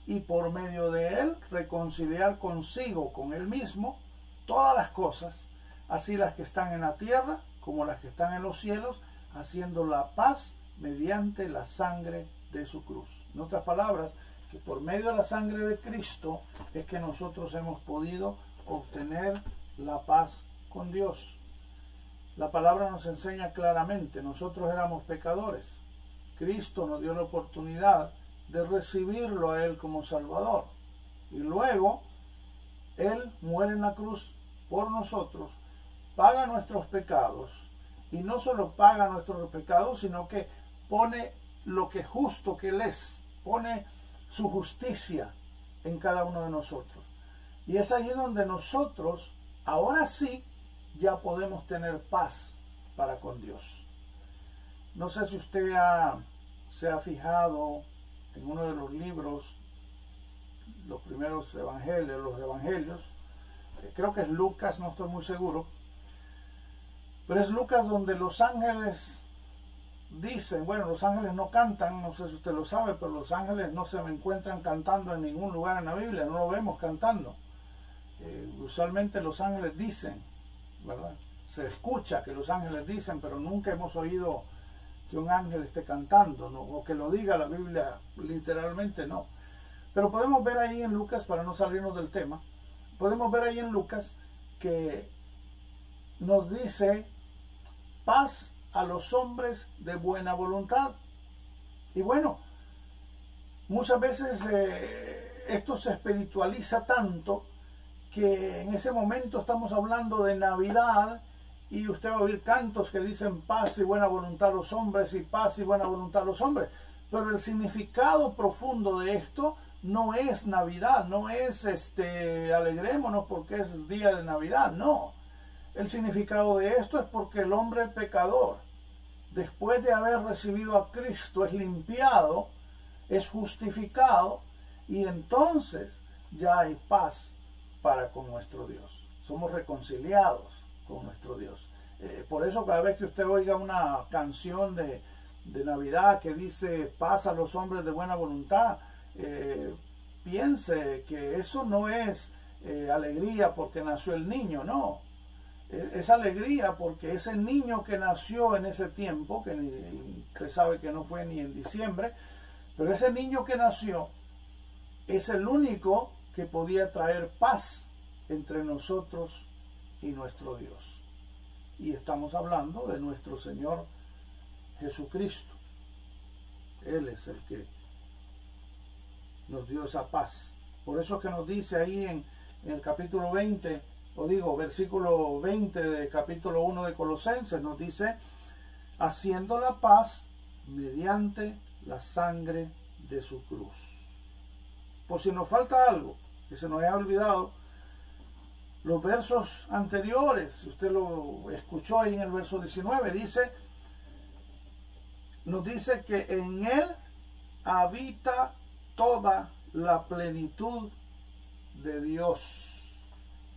A: y por medio de él reconciliar consigo, con él mismo, todas las cosas, así las que están en la tierra como las que están en los cielos, haciendo la paz mediante la sangre de su cruz. En otras palabras, que por medio de la sangre de Cristo es que nosotros hemos podido obtener la paz con Dios. La palabra nos enseña claramente, nosotros éramos pecadores. Cristo nos dio la oportunidad de recibirlo a Él como Salvador. Y luego, Él muere en la cruz por nosotros, paga nuestros pecados, y no solo paga nuestros pecados, sino que pone lo que justo que Él es, pone su justicia en cada uno de nosotros. Y es allí donde nosotros, ahora sí, ya podemos tener paz para con Dios. No sé si usted se ha fijado en uno de los libros, los primeros evangelios, creo que es Lucas, no estoy muy seguro, pero es Lucas donde los ángeles dicen, bueno, los ángeles no cantan, no sé si usted lo sabe, pero los ángeles no se encuentran cantando en ningún lugar en la Biblia, no lo vemos cantando. Usualmente los ángeles dicen, ¿verdad? Se escucha que los ángeles dicen, pero nunca hemos oído que un ángel esté cantando, ¿no? O que lo diga la Biblia literalmente, no. Pero podemos ver ahí en Lucas, para no salirnos del tema, podemos ver ahí en Lucas que nos dice paz a los hombres de buena voluntad. Y bueno, muchas veces esto se espiritualiza tanto que en ese momento estamos hablando de Navidad y usted va a oír cantos que dicen paz y buena voluntad a los hombres y paz y buena voluntad a los hombres. Pero el significado profundo de esto no es Navidad, no es alegrémonos porque es día de Navidad, no. El significado de esto es porque el hombre pecador, después de haber recibido a Cristo, es limpiado, es justificado, y entonces ya hay paz para con nuestro Dios. Somos reconciliados con nuestro Dios. Por eso cada vez que usted oiga una canción de Navidad que dice paz a los hombres de buena voluntad, piense que eso no es alegría porque nació el niño, no. Es alegría porque ese niño que nació en ese tiempo, que usted sabe que no fue ni en diciembre, pero ese niño que nació es el único que podía traer paz entre nosotros y nuestro Dios. Y estamos hablando de nuestro Señor Jesucristo. Él es el que nos dio esa paz. Por eso es que nos dice ahí en el capítulo 20, versículo 20 del capítulo 1 de Colosenses, nos dice, haciendo la paz mediante la sangre de su cruz. Por si nos falta algo que se nos haya olvidado, los versos anteriores, si usted lo escuchó ahí en el verso 19, nos dice que en él habita toda la plenitud de Dios.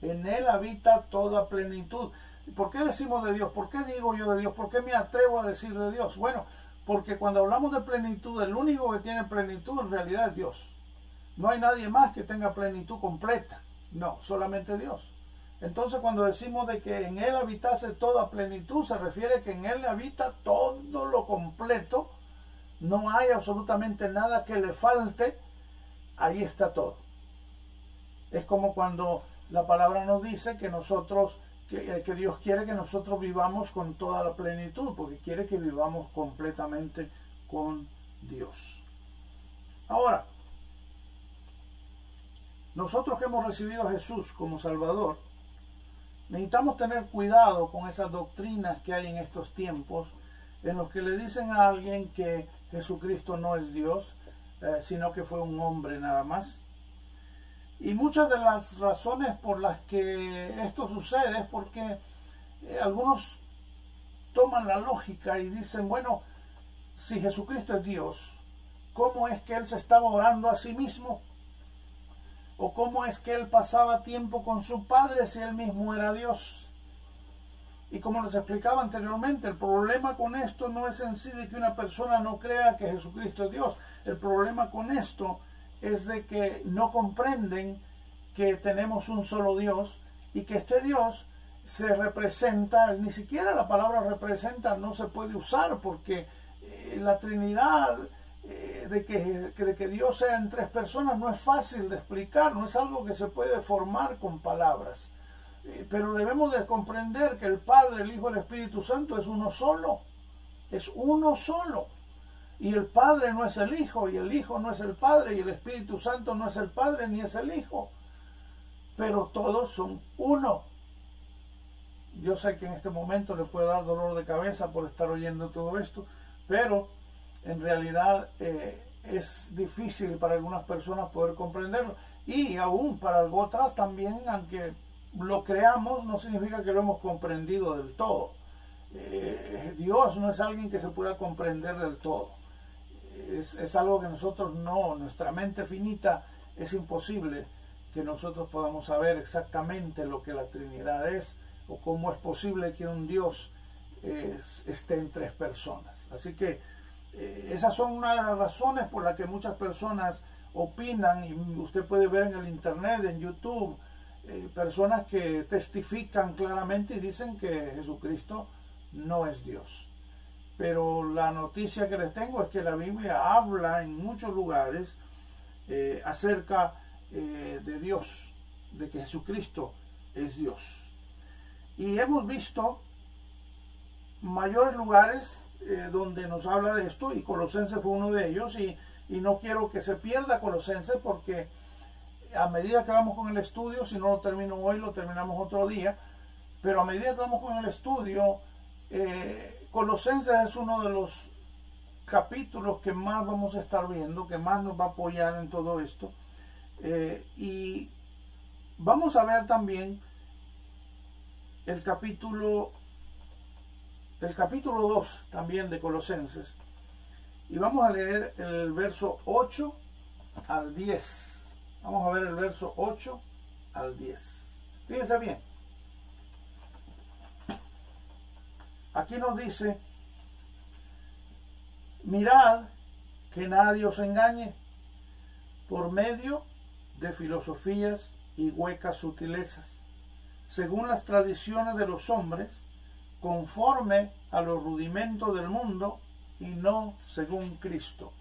A: En él habita toda plenitud. ¿Por qué decimos de Dios? ¿Por qué digo yo de Dios? ¿Por qué me atrevo a decir de Dios? Bueno, porque cuando hablamos de plenitud, el único que tiene plenitud en realidad es Dios. No hay nadie más que tenga plenitud completa. No, solamente Dios. Entonces cuando decimos de que en él habitase toda plenitud, se refiere que en él habita todo lo completo. No hay absolutamente nada que le falte. Ahí está todo. Es como cuando la palabra nos dice que nosotros, que Dios quiere que nosotros vivamos con toda la plenitud, porque quiere que vivamos completamente con Dios. Ahora, nosotros que hemos recibido a Jesús como Salvador, necesitamos tener cuidado con esas doctrinas que hay en estos tiempos, en los que le dicen a alguien que Jesucristo no es Dios, sino que fue un hombre nada más. Y muchas de las razones por las que esto sucede es porque algunos toman la lógica y dicen, bueno, si Jesucristo es Dios, ¿cómo es que Él se estaba orando a sí mismo? ¿O cómo es que Él pasaba tiempo con su Padre si Él mismo era Dios? Y como les explicaba anteriormente, el problema con esto no es en sí de que una persona no crea que Jesucristo es Dios. El problema con esto es de que no comprenden que tenemos un solo Dios y que este Dios se representa, ni siquiera la palabra representa no se puede usar porque la Trinidad, de que Dios sea en tres personas no es fácil de explicar, no es algo que se puede formar con palabras. Pero debemos de comprender que el Padre, el Hijo y el Espíritu Santo es uno solo. Es uno solo. Y el Padre no es el Hijo, y el Hijo no es el Padre, y el Espíritu Santo no es el Padre ni es el Hijo. Pero todos son uno. Yo sé que en este momento le puede dar dolor de cabeza por estar oyendo todo esto, pero en realidad es difícil para algunas personas poder comprenderlo. Y aún para otras también, aunque lo creamos, no significa que lo hemos comprendido del todo. Dios no es alguien que se pueda comprender del todo. Es algo que nosotros no, nuestra mente finita, es imposible que nosotros podamos saber exactamente lo que la Trinidad es o cómo es posible que un Dios esté en tres personas. Así que esas son una de las razones por las que muchas personas opinan, y usted puede ver en el internet, en YouTube, personas que testifican claramente y dicen que Jesucristo no es Dios. Pero la noticia que les tengo es que la Biblia habla en muchos lugares acerca de Dios, de que Jesucristo es Dios. Y hemos visto mayores lugares donde nos habla de esto, y Colosenses fue uno de ellos, y no quiero que se pierda Colosenses porque a medida que vamos con el estudio, si no lo termino hoy, lo terminamos otro día, pero a medida que vamos con el estudio, Colosenses es uno de los capítulos que más vamos a estar viendo, que más nos va a apoyar en todo esto, y vamos a ver también el capítulo 2 también de Colosenses, y vamos a leer el verso 8 al 10. Vamos a ver el verso 8 al 10. Fíjense bien. Aquí nos dice: mirad que nadie os engañe por medio de filosofías y huecas sutilezas, según las tradiciones de los hombres, conforme a los rudimentos del mundo y no según Cristo.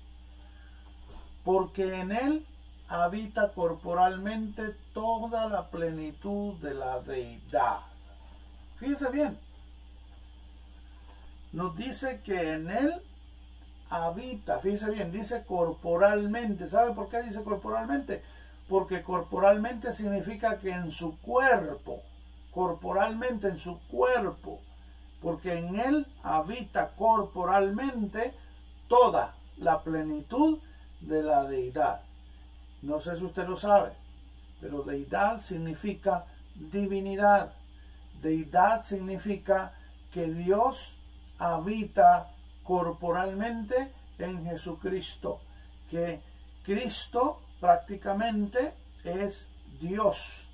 A: Porque en él habita corporalmente toda la plenitud de la deidad. Fíjense bien. Nos dice que en él habita, fíjense bien, dice corporalmente. ¿Sabe por qué dice corporalmente? Porque corporalmente significa que en su cuerpo, corporalmente en su cuerpo, porque en él habita corporalmente toda la plenitud de la deidad. No sé si usted lo sabe, pero deidad significa divinidad. Deidad significa que Dios habita corporalmente en Jesucristo, que Cristo prácticamente es Dios,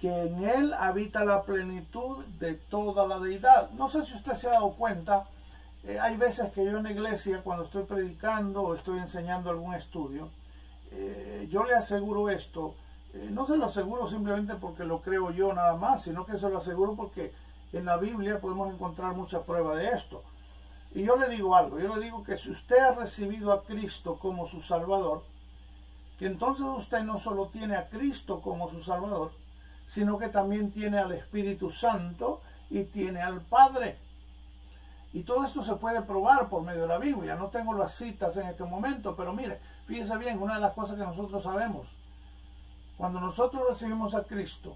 A: que en él habita la plenitud de toda la deidad. No sé si usted se ha dado cuenta, hay veces que yo en la iglesia, cuando estoy predicando o estoy enseñando algún estudio, yo le aseguro esto, no se lo aseguro simplemente porque lo creo yo nada más, sino que se lo aseguro porque en la Biblia podemos encontrar mucha prueba de esto. Y yo le digo algo, yo le digo que si usted ha recibido a Cristo como su Salvador, que entonces usted no solo tiene a Cristo como su Salvador, sino que también tiene al Espíritu Santo y tiene al Padre. Y todo esto se puede probar por medio de la Biblia. No tengo las citas en este momento, pero mire, fíjese bien, una de las cosas que nosotros sabemos, cuando nosotros recibimos a Cristo,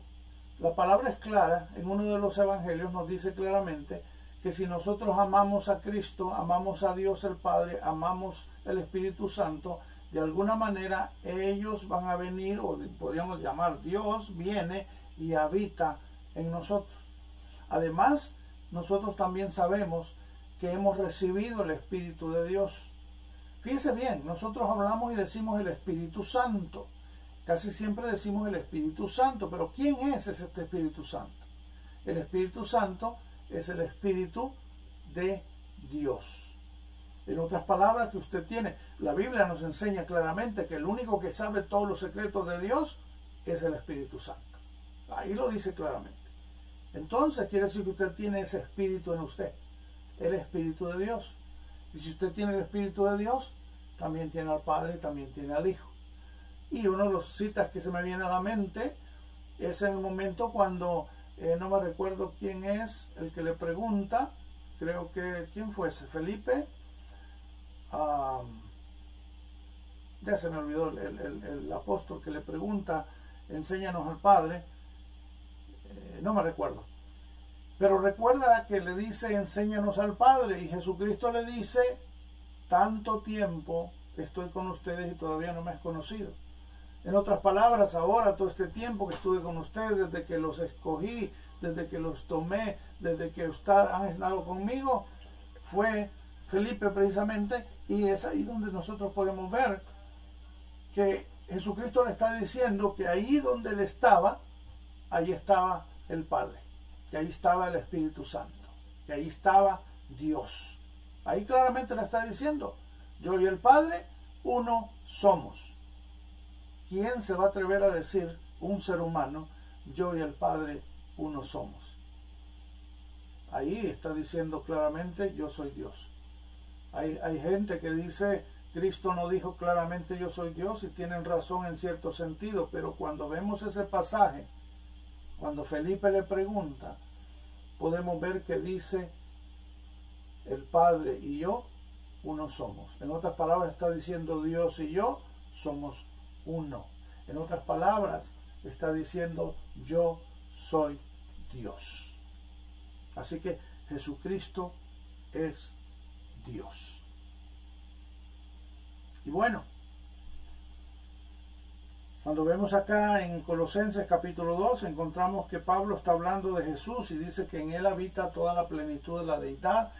A: la palabra es clara, en uno de los evangelios nos dice claramente que si nosotros amamos a Cristo, amamos a Dios el Padre, amamos el Espíritu Santo, de alguna manera ellos van a venir, o podríamos llamar Dios, viene y habita en nosotros. Además, nosotros también sabemos que hemos recibido el Espíritu de Dios. Fíjese bien, nosotros hablamos y decimos el Espíritu Santo. Casi siempre decimos el Espíritu Santo, pero ¿quién es este Espíritu Santo? El Espíritu Santo es el Espíritu de Dios. En otras palabras, que usted tiene, la Biblia nos enseña claramente que el único que sabe todos los secretos de Dios es el Espíritu Santo. Ahí lo dice claramente. Entonces quiere decir que usted tiene ese Espíritu en usted, el Espíritu de Dios. Y si usted tiene el Espíritu de Dios, también tiene al Padre y también tiene al Hijo. Y uno de los citas que se me viene a la mente es en el momento cuando, no me recuerdo quién es el que le pregunta, creo que, ¿quién fue ese? Felipe, ya se me olvidó el apóstol que le pregunta, enséñanos al Padre, no me recuerdo. Pero recuerda que le dice, enséñanos al Padre, y Jesucristo le dice, tanto tiempo estoy con ustedes y todavía no me has conocido. En otras palabras, ahora todo este tiempo que estuve con ustedes, desde que los escogí, desde que los tomé, desde que ustedes han estado conmigo, fue Felipe precisamente, y es ahí donde nosotros podemos ver que Jesucristo le está diciendo que ahí donde él estaba, ahí estaba el Padre, que ahí estaba el Espíritu Santo, que ahí estaba Dios. Ahí claramente le está diciendo, yo y el Padre, uno somos. ¿Quién se va a atrever a decir, un ser humano, yo y el Padre, uno somos? Ahí está diciendo claramente, yo soy Dios. Hay gente que dice, Cristo no dijo claramente yo soy Dios, y tienen razón en cierto sentido, pero cuando vemos ese pasaje, cuando Felipe le pregunta, podemos ver que dice, el Padre y yo, uno somos. En otras palabras, está diciendo Dios y yo somos uno. En otras palabras, está diciendo yo soy Dios. Así que Jesucristo es Dios. Y bueno, cuando vemos acá en Colosenses capítulo 2, encontramos que Pablo está hablando de Jesús y dice que en él habita toda la plenitud de la deidad.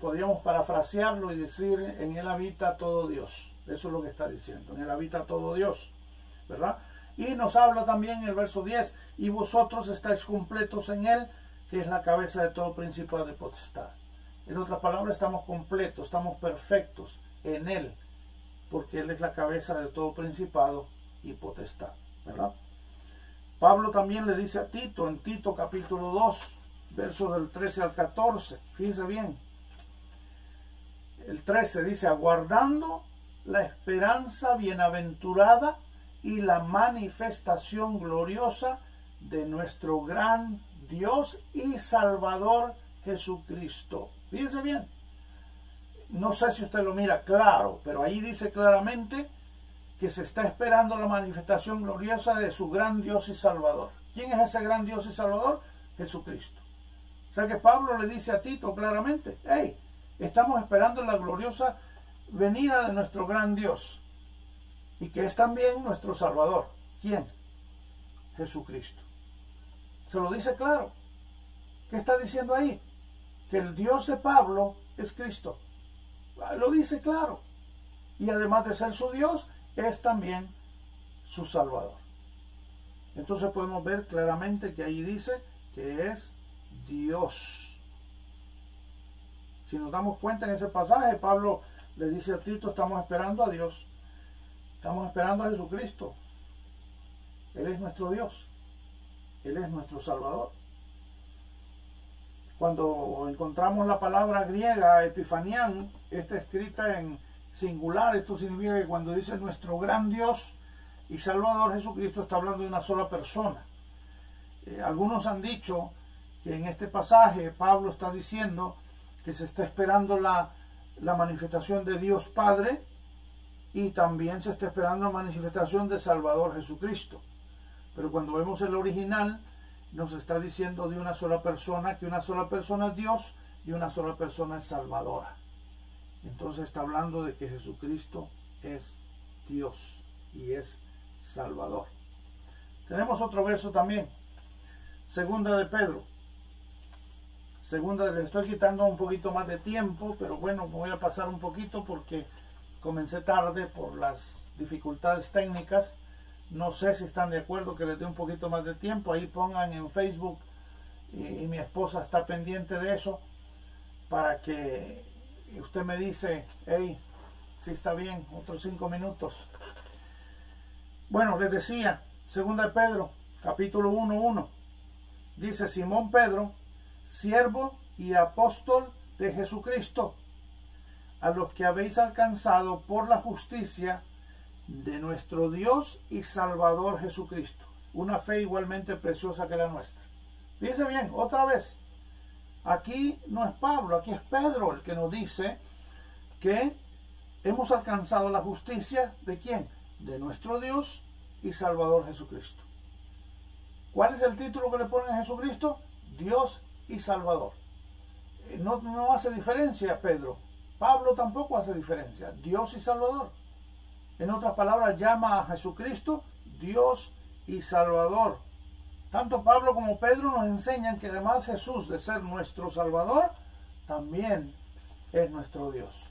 A: Podríamos parafrasearlo y decir, en él habita todo Dios. Eso es lo que está diciendo, en él habita todo Dios, ¿verdad? Y nos habla también en el verso 10, y vosotros estáis completos en él, que es la cabeza de todo principado de potestad. En otras palabras, estamos completos, estamos perfectos en él, porque él es la cabeza de todo principado y potestad, ¿verdad? Pablo también le dice a Tito, en Tito capítulo 2, versos del 13 al 14, fíjense bien, el 13 dice, aguardando la esperanza bienaventurada y la manifestación gloriosa de nuestro gran Dios y Salvador Jesucristo. Fíjense bien, no sé si usted lo mira claro, pero ahí dice claramente que se está esperando la manifestación gloriosa de su gran Dios y Salvador. ¿Quién es ese gran Dios y Salvador? Jesucristo. O sea que Pablo le dice a Tito claramente, hey, estamos esperando la gloriosa venida de nuestro gran Dios, y que es también nuestro Salvador. ¿Quién? Jesucristo. Se lo dice claro. ¿Qué está diciendo ahí? Que el Dios de Pablo es Cristo. Lo dice claro. Y además de ser su Dios, es también su Salvador. Entonces podemos ver claramente que ahí dice que es Dios. Si nos damos cuenta en ese pasaje, Pablo le dice a Tito, estamos esperando a Dios. Estamos esperando a Jesucristo. Él es nuestro Dios. Él es nuestro Salvador. Cuando encontramos la palabra griega epifanián, está escrita en singular, esto significa que cuando dice nuestro gran Dios y Salvador Jesucristo, está hablando de una sola persona. Algunos han dicho que en este pasaje Pablo está diciendo que se está esperando la manifestación de Dios Padre y también se está esperando la manifestación de Salvador Jesucristo. Pero cuando vemos el original, nos está diciendo de una sola persona, que una sola persona es Dios y una sola persona es Salvadora. Entonces está hablando de que Jesucristo es Dios y es Salvador. Tenemos otro verso también, segunda de Pedro. Le estoy quitando un poquito más de tiempo, pero bueno, me voy a pasar un poquito porque comencé tarde por las dificultades técnicas. No sé si están de acuerdo que les dé un poquito más de tiempo. Ahí pongan en Facebook y mi esposa está pendiente de eso para que usted me dice, hey, si está bien, otros 5 minutos. Bueno, les decía, segunda de Pedro, capítulo 1:1. Dice: Simón Pedro, siervo y apóstol de Jesucristo, a los que habéis alcanzado por la justicia de nuestro Dios y Salvador Jesucristo. Una fe igualmente preciosa que la nuestra. Fíjense bien, otra vez. Aquí no es Pablo, aquí es Pedro el que nos dice que hemos alcanzado la justicia ¿de quién? De nuestro Dios y Salvador Jesucristo. ¿Cuál es el título que le ponen a Jesucristo? Dios y Salvador. No hace diferencia Pedro. Pablo tampoco hace diferencia. Dios y Salvador. En otras palabras, llama a Jesucristo Dios y Salvador. Tanto Pablo como Pedro nos enseñan que además Jesús de ser nuestro Salvador, también es nuestro Dios.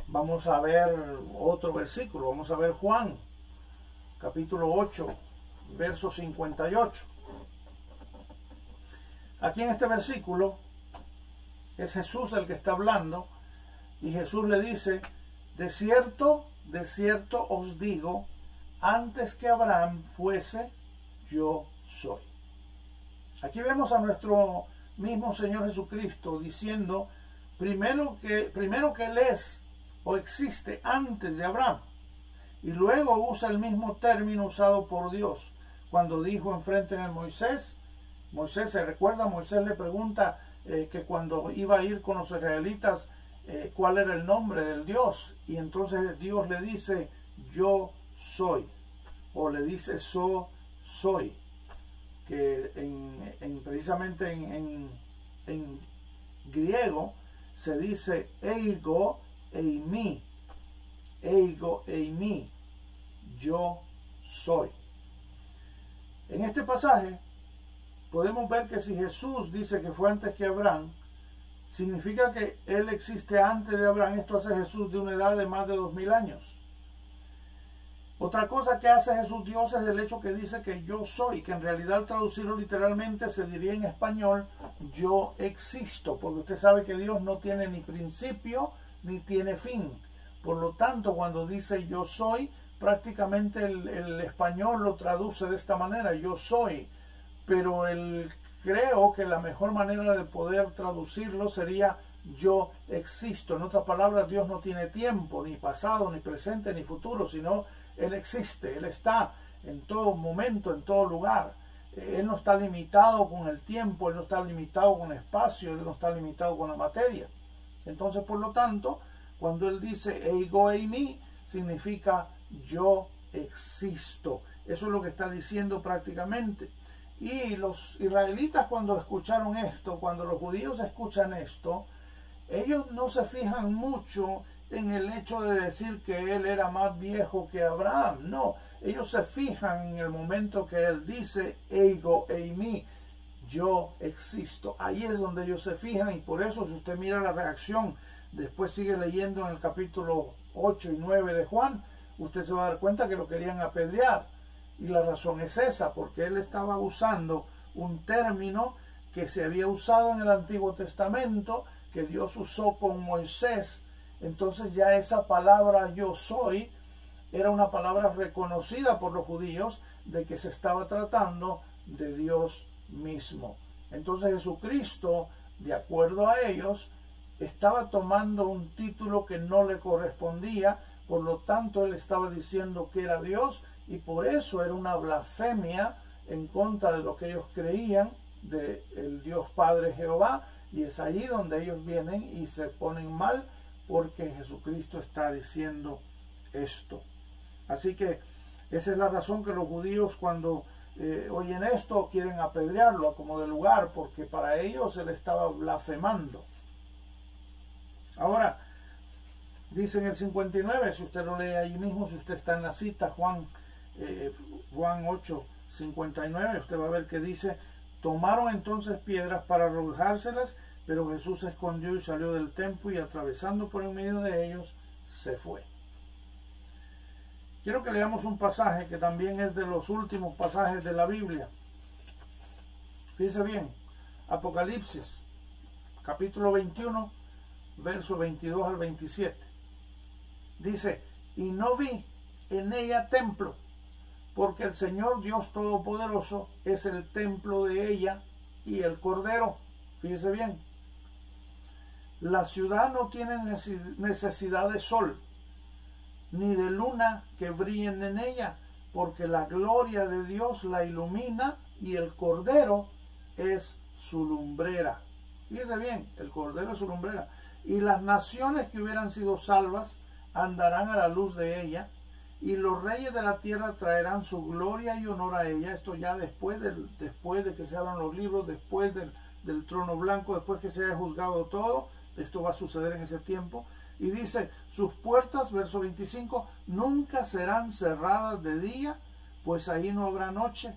A: Vamos a ver otro versículo. Vamos a ver Juan, capítulo 8, verso 58. Aquí en este versículo es Jesús el que está hablando y Jesús le dice: de cierto os digo, antes que Abraham fuese, yo soy. Aquí vemos a nuestro mismo Señor Jesucristo diciendo primero que Él es o existe antes de Abraham, y luego usa el mismo término usado por Dios cuando dijo enfrente de Moisés. Moisés, se recuerda, Moisés le pregunta que cuando iba a ir con los israelitas cuál era el nombre del Dios, y entonces Dios le dice: yo soy, o le dice soy, que precisamente en griego se dice eigo eimi, yo soy. En este pasaje podemos ver que si Jesús dice que fue antes que Abraham, significa que Él existe antes de Abraham. Esto hace Jesús de una edad de más de 2000 años. Otra cosa que hace Jesús Dios es el hecho que dice que yo soy, que en realidad al traducirlo literalmente se diría en español yo existo, porque usted sabe que Dios no tiene ni principio ni tiene fin. Por lo tanto, cuando dice yo soy, prácticamente el español lo traduce de esta manera, yo soy. Pero creo que la mejor manera de poder traducirlo sería yo existo. En otras palabras, Dios no tiene tiempo, ni pasado, ni presente, ni futuro, sino Él existe, Él está en todo momento, en todo lugar. Él no está limitado con el tiempo, Él no está limitado con el espacio, Él no está limitado con la materia. Entonces, por lo tanto, cuando Él dice eigo eimi, significa yo existo. Eso es lo que está diciendo prácticamente. Y los israelitas, cuando escucharon esto, cuando los judíos escuchan esto, ellos no se fijan mucho en el hecho de decir que él era más viejo que Abraham. No, ellos se fijan en el momento que él dice eigo eimi, yo existo. Ahí es donde ellos se fijan, y por eso si usted mira la reacción, después sigue leyendo en el capítulo 8 y 9 de Juan, usted se va a dar cuenta que lo querían apedrear. Y la razón es esa, porque él estaba usando un término que se había usado en el Antiguo Testamento, que Dios usó con Moisés. Entonces ya esa palabra yo soy era una palabra reconocida por los judíos de que se estaba tratando de Dios mismo. Entonces Jesucristo, de acuerdo a ellos, estaba tomando un título que no le correspondía, por lo tanto él estaba diciendo que era Dios y por eso era una blasfemia en contra de lo que ellos creían del Dios Padre Jehová, y es allí donde ellos vienen y se ponen mal porque Jesucristo está diciendo esto. Así que esa es la razón que los judíos, cuando oyen esto, quieren apedrearlo a como de lugar, porque para ellos él estaba blasfemando. Ahora, dice en el 59, si usted lo lee ahí mismo, si usted está en la cita, Juan 8, 59, usted va a ver que dice: tomaron entonces piedras para arrojárselas, pero Jesús se escondió y salió del templo, y atravesando por en medio de ellos, se fue. Quiero que leamos un pasaje que también es de los últimos pasajes de la Biblia. Fíjese bien, Apocalipsis, capítulo 21, versos 22 al 27. Dice: y no vi en ella templo, porque el Señor Dios Todopoderoso es el templo de ella y el Cordero. Fíjese bien, la ciudad no tiene necesidad de sol, ni de luna que brillen en ella, porque la gloria de Dios la ilumina y el Cordero es su lumbrera. Fíjese bien, el Cordero es su lumbrera. Y las naciones que hubieran sido salvas andarán a la luz de ella, y los reyes de la tierra traerán su gloria y honor a ella. Esto ya después de que se abran los libros, después del trono blanco, después que se haya juzgado todo. Esto va a suceder en ese tiempo. Y dice: sus puertas, verso 25, nunca serán cerradas de día, pues ahí no habrá noche.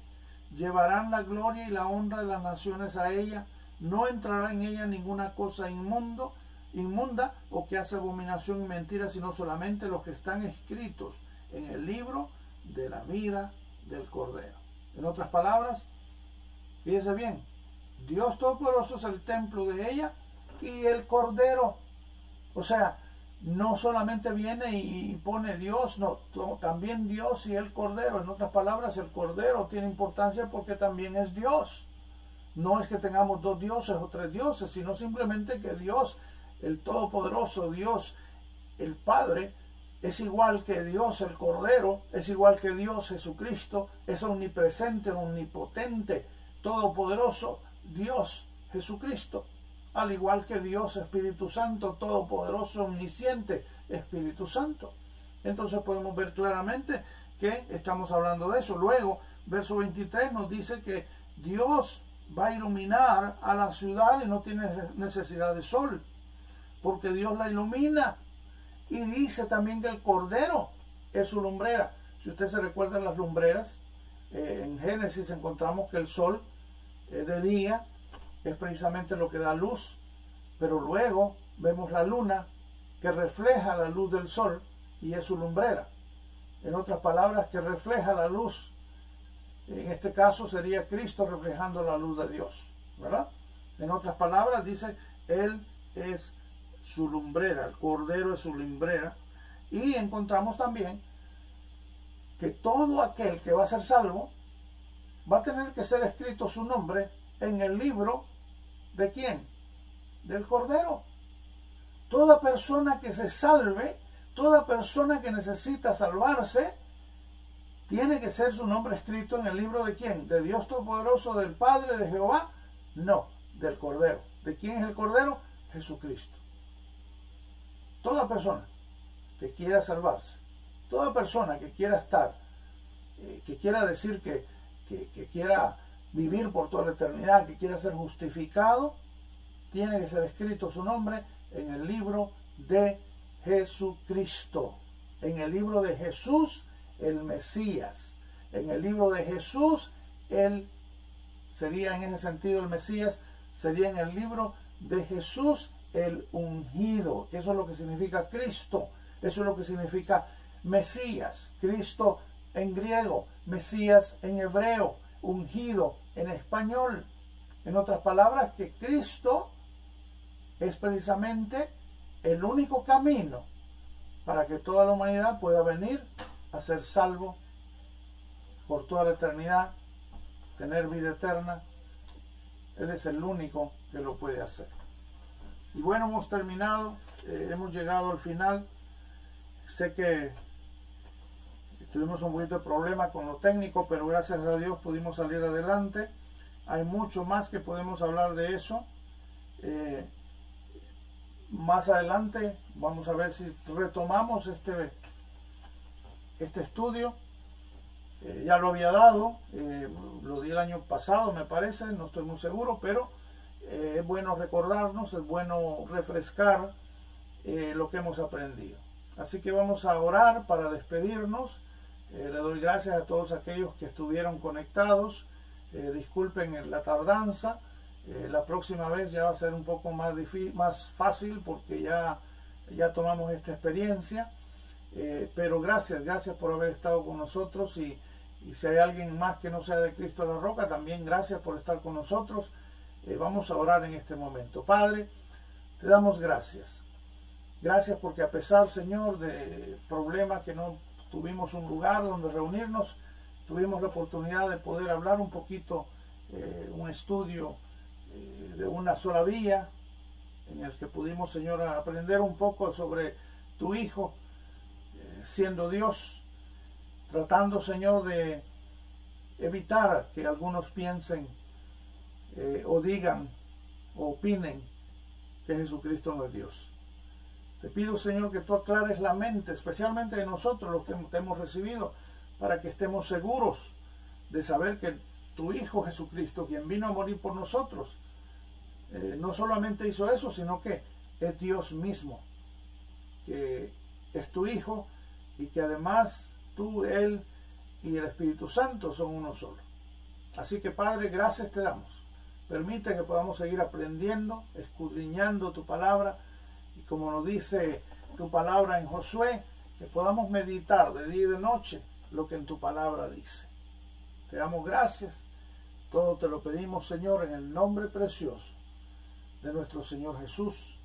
A: Llevarán la gloria y la honra de las naciones a ella. No entrará en ella ninguna cosa inmunda o que hace abominación y mentira, sino solamente los que están escritos en el libro de la vida del Cordero. En otras palabras, fíjese bien, Dios Todopoderoso es el templo de ella y el Cordero. O sea, no solamente viene y pone Dios, no, también Dios y el Cordero. En otras palabras, el Cordero tiene importancia porque también es Dios. No es que tengamos dos dioses o tres dioses, sino simplemente que Dios, el Todopoderoso, Dios, el Padre, es igual que Dios el Cordero, es igual que Dios Jesucristo, es omnipresente, omnipotente, todopoderoso, Dios Jesucristo. Al igual que Dios Espíritu Santo, todopoderoso, omnisciente, Espíritu Santo. Entonces podemos ver claramente que estamos hablando de eso. Luego, verso 23 nos dice que Dios va a iluminar a la ciudad y no tiene necesidad de sol, porque Dios la ilumina. Y dice también que el Cordero es su lumbrera. Si usted se recuerda las lumbreras, en Génesis encontramos que el sol de día es precisamente lo que da luz, pero luego vemos la luna que refleja la luz del sol y es su lumbrera. En otras palabras, que refleja la luz. En este caso sería Cristo reflejando la luz de Dios, ¿verdad? En otras palabras, dice, Él es su lumbrera, el Cordero es su lumbrera. Y encontramos también que todo aquel que va a ser salvo va a tener que ser escrito su nombre en el libro ¿de quién? Del Cordero. Toda persona que se salve, toda persona que necesita salvarse, tiene que ser su nombre escrito en el libro ¿de quién? ¿De Dios Todopoderoso, del Padre, de Jehová? No, del Cordero. ¿De quién es el Cordero? Jesucristo. Toda persona que quiera salvarse, toda persona que quiera estar, que quiera decir que quiera vivir por toda la eternidad, que quiera ser justificado, tiene que ser escrito su nombre en el libro de Jesucristo, en el libro de Jesús, el Mesías, en el libro de Jesús, él sería en ese sentido el Mesías, sería en el libro de Jesús el ungido, que eso es lo que significa Cristo, eso es lo que significa Mesías, Cristo en griego, Mesías en hebreo, ungido en español. En otras palabras, que Cristo es precisamente el único camino para que toda la humanidad pueda venir a ser salvo por toda la eternidad, tener vida eterna. Él es el único que lo puede hacer. Y bueno, hemos terminado, hemos llegado al final. Sé que Tuvimos un poquito de problema con lo técnico, pero gracias a Dios pudimos salir adelante. Hay mucho más que podemos hablar de eso. Más adelante vamos a ver si retomamos este estudio. Ya lo había dado, lo di el año pasado me parece, no estoy muy seguro, pero es bueno recordarnos, es bueno refrescar lo que hemos aprendido. Así que vamos a orar para despedirnos. Le doy gracias a todos aquellos que estuvieron conectados. Disculpen la tardanza. La próxima vez ya va a ser un poco más fácil porque ya tomamos esta experiencia. Pero gracias por haber estado con nosotros, y si hay alguien más que no sea de Cristo la Roca, también gracias por estar con nosotros. Vamos a orar en este momento. Padre, te damos gracias. Gracias porque a pesar, Señor, de problemas que no tuvimos un lugar donde reunirnos, tuvimos la oportunidad de poder hablar un poquito, un estudio de una sola vía, en el que pudimos, Señor, aprender un poco sobre tu Hijo, siendo Dios, tratando, Señor, de evitar que algunos piensen o digan o opinen que Jesucristo no es Dios. Te pido, Señor, que tú aclares la mente, especialmente de nosotros, los que te hemos recibido, para que estemos seguros de saber que tu Hijo Jesucristo, quien vino a morir por nosotros, no solamente hizo eso, sino que es Dios mismo, que es tu Hijo, y que además tú, Él y el Espíritu Santo son uno solo. Así que, Padre, gracias te damos. Permite que podamos seguir aprendiendo, escudriñando tu palabra, y como nos dice tu palabra en Josué, que podamos meditar de día y de noche lo que en tu palabra dice. Te damos gracias. Todo te lo pedimos, Señor, en el nombre precioso de nuestro Señor Jesús.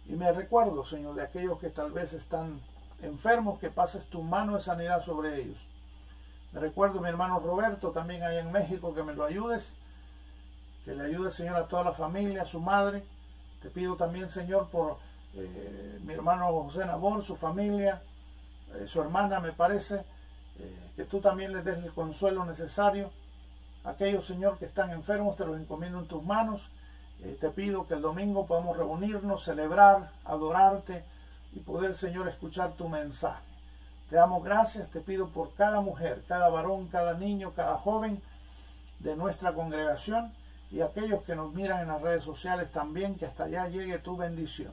A: Y me recuerdo, Señor, de aquellos que tal vez están enfermos, que pases tu mano de sanidad sobre ellos. Me recuerdo mi hermano Roberto, también allá en México, que me lo ayudes, que le ayudes, Señor, a toda la familia, a su madre. Te pido también, Señor, por mi hermano José Nabor, su familia, su hermana, me parece, que tú también les des el consuelo necesario. Aquellos, Señor, que están enfermos, te los encomiendo en tus manos. Te pido que el domingo podamos reunirnos, celebrar, adorarte y poder, Señor, escuchar tu mensaje. Te damos gracias, te pido por cada mujer, cada varón, cada niño, cada joven de nuestra congregación, y aquellos que nos miran en las redes sociales también, que hasta allá llegue tu bendición.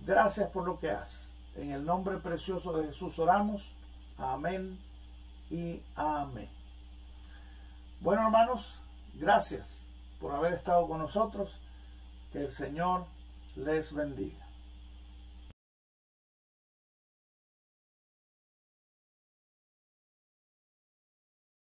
A: Gracias por lo que haces. En el nombre precioso de Jesús oramos. Amén y amén. Bueno, hermanos, gracias por haber estado con nosotros. Que el Señor les bendiga.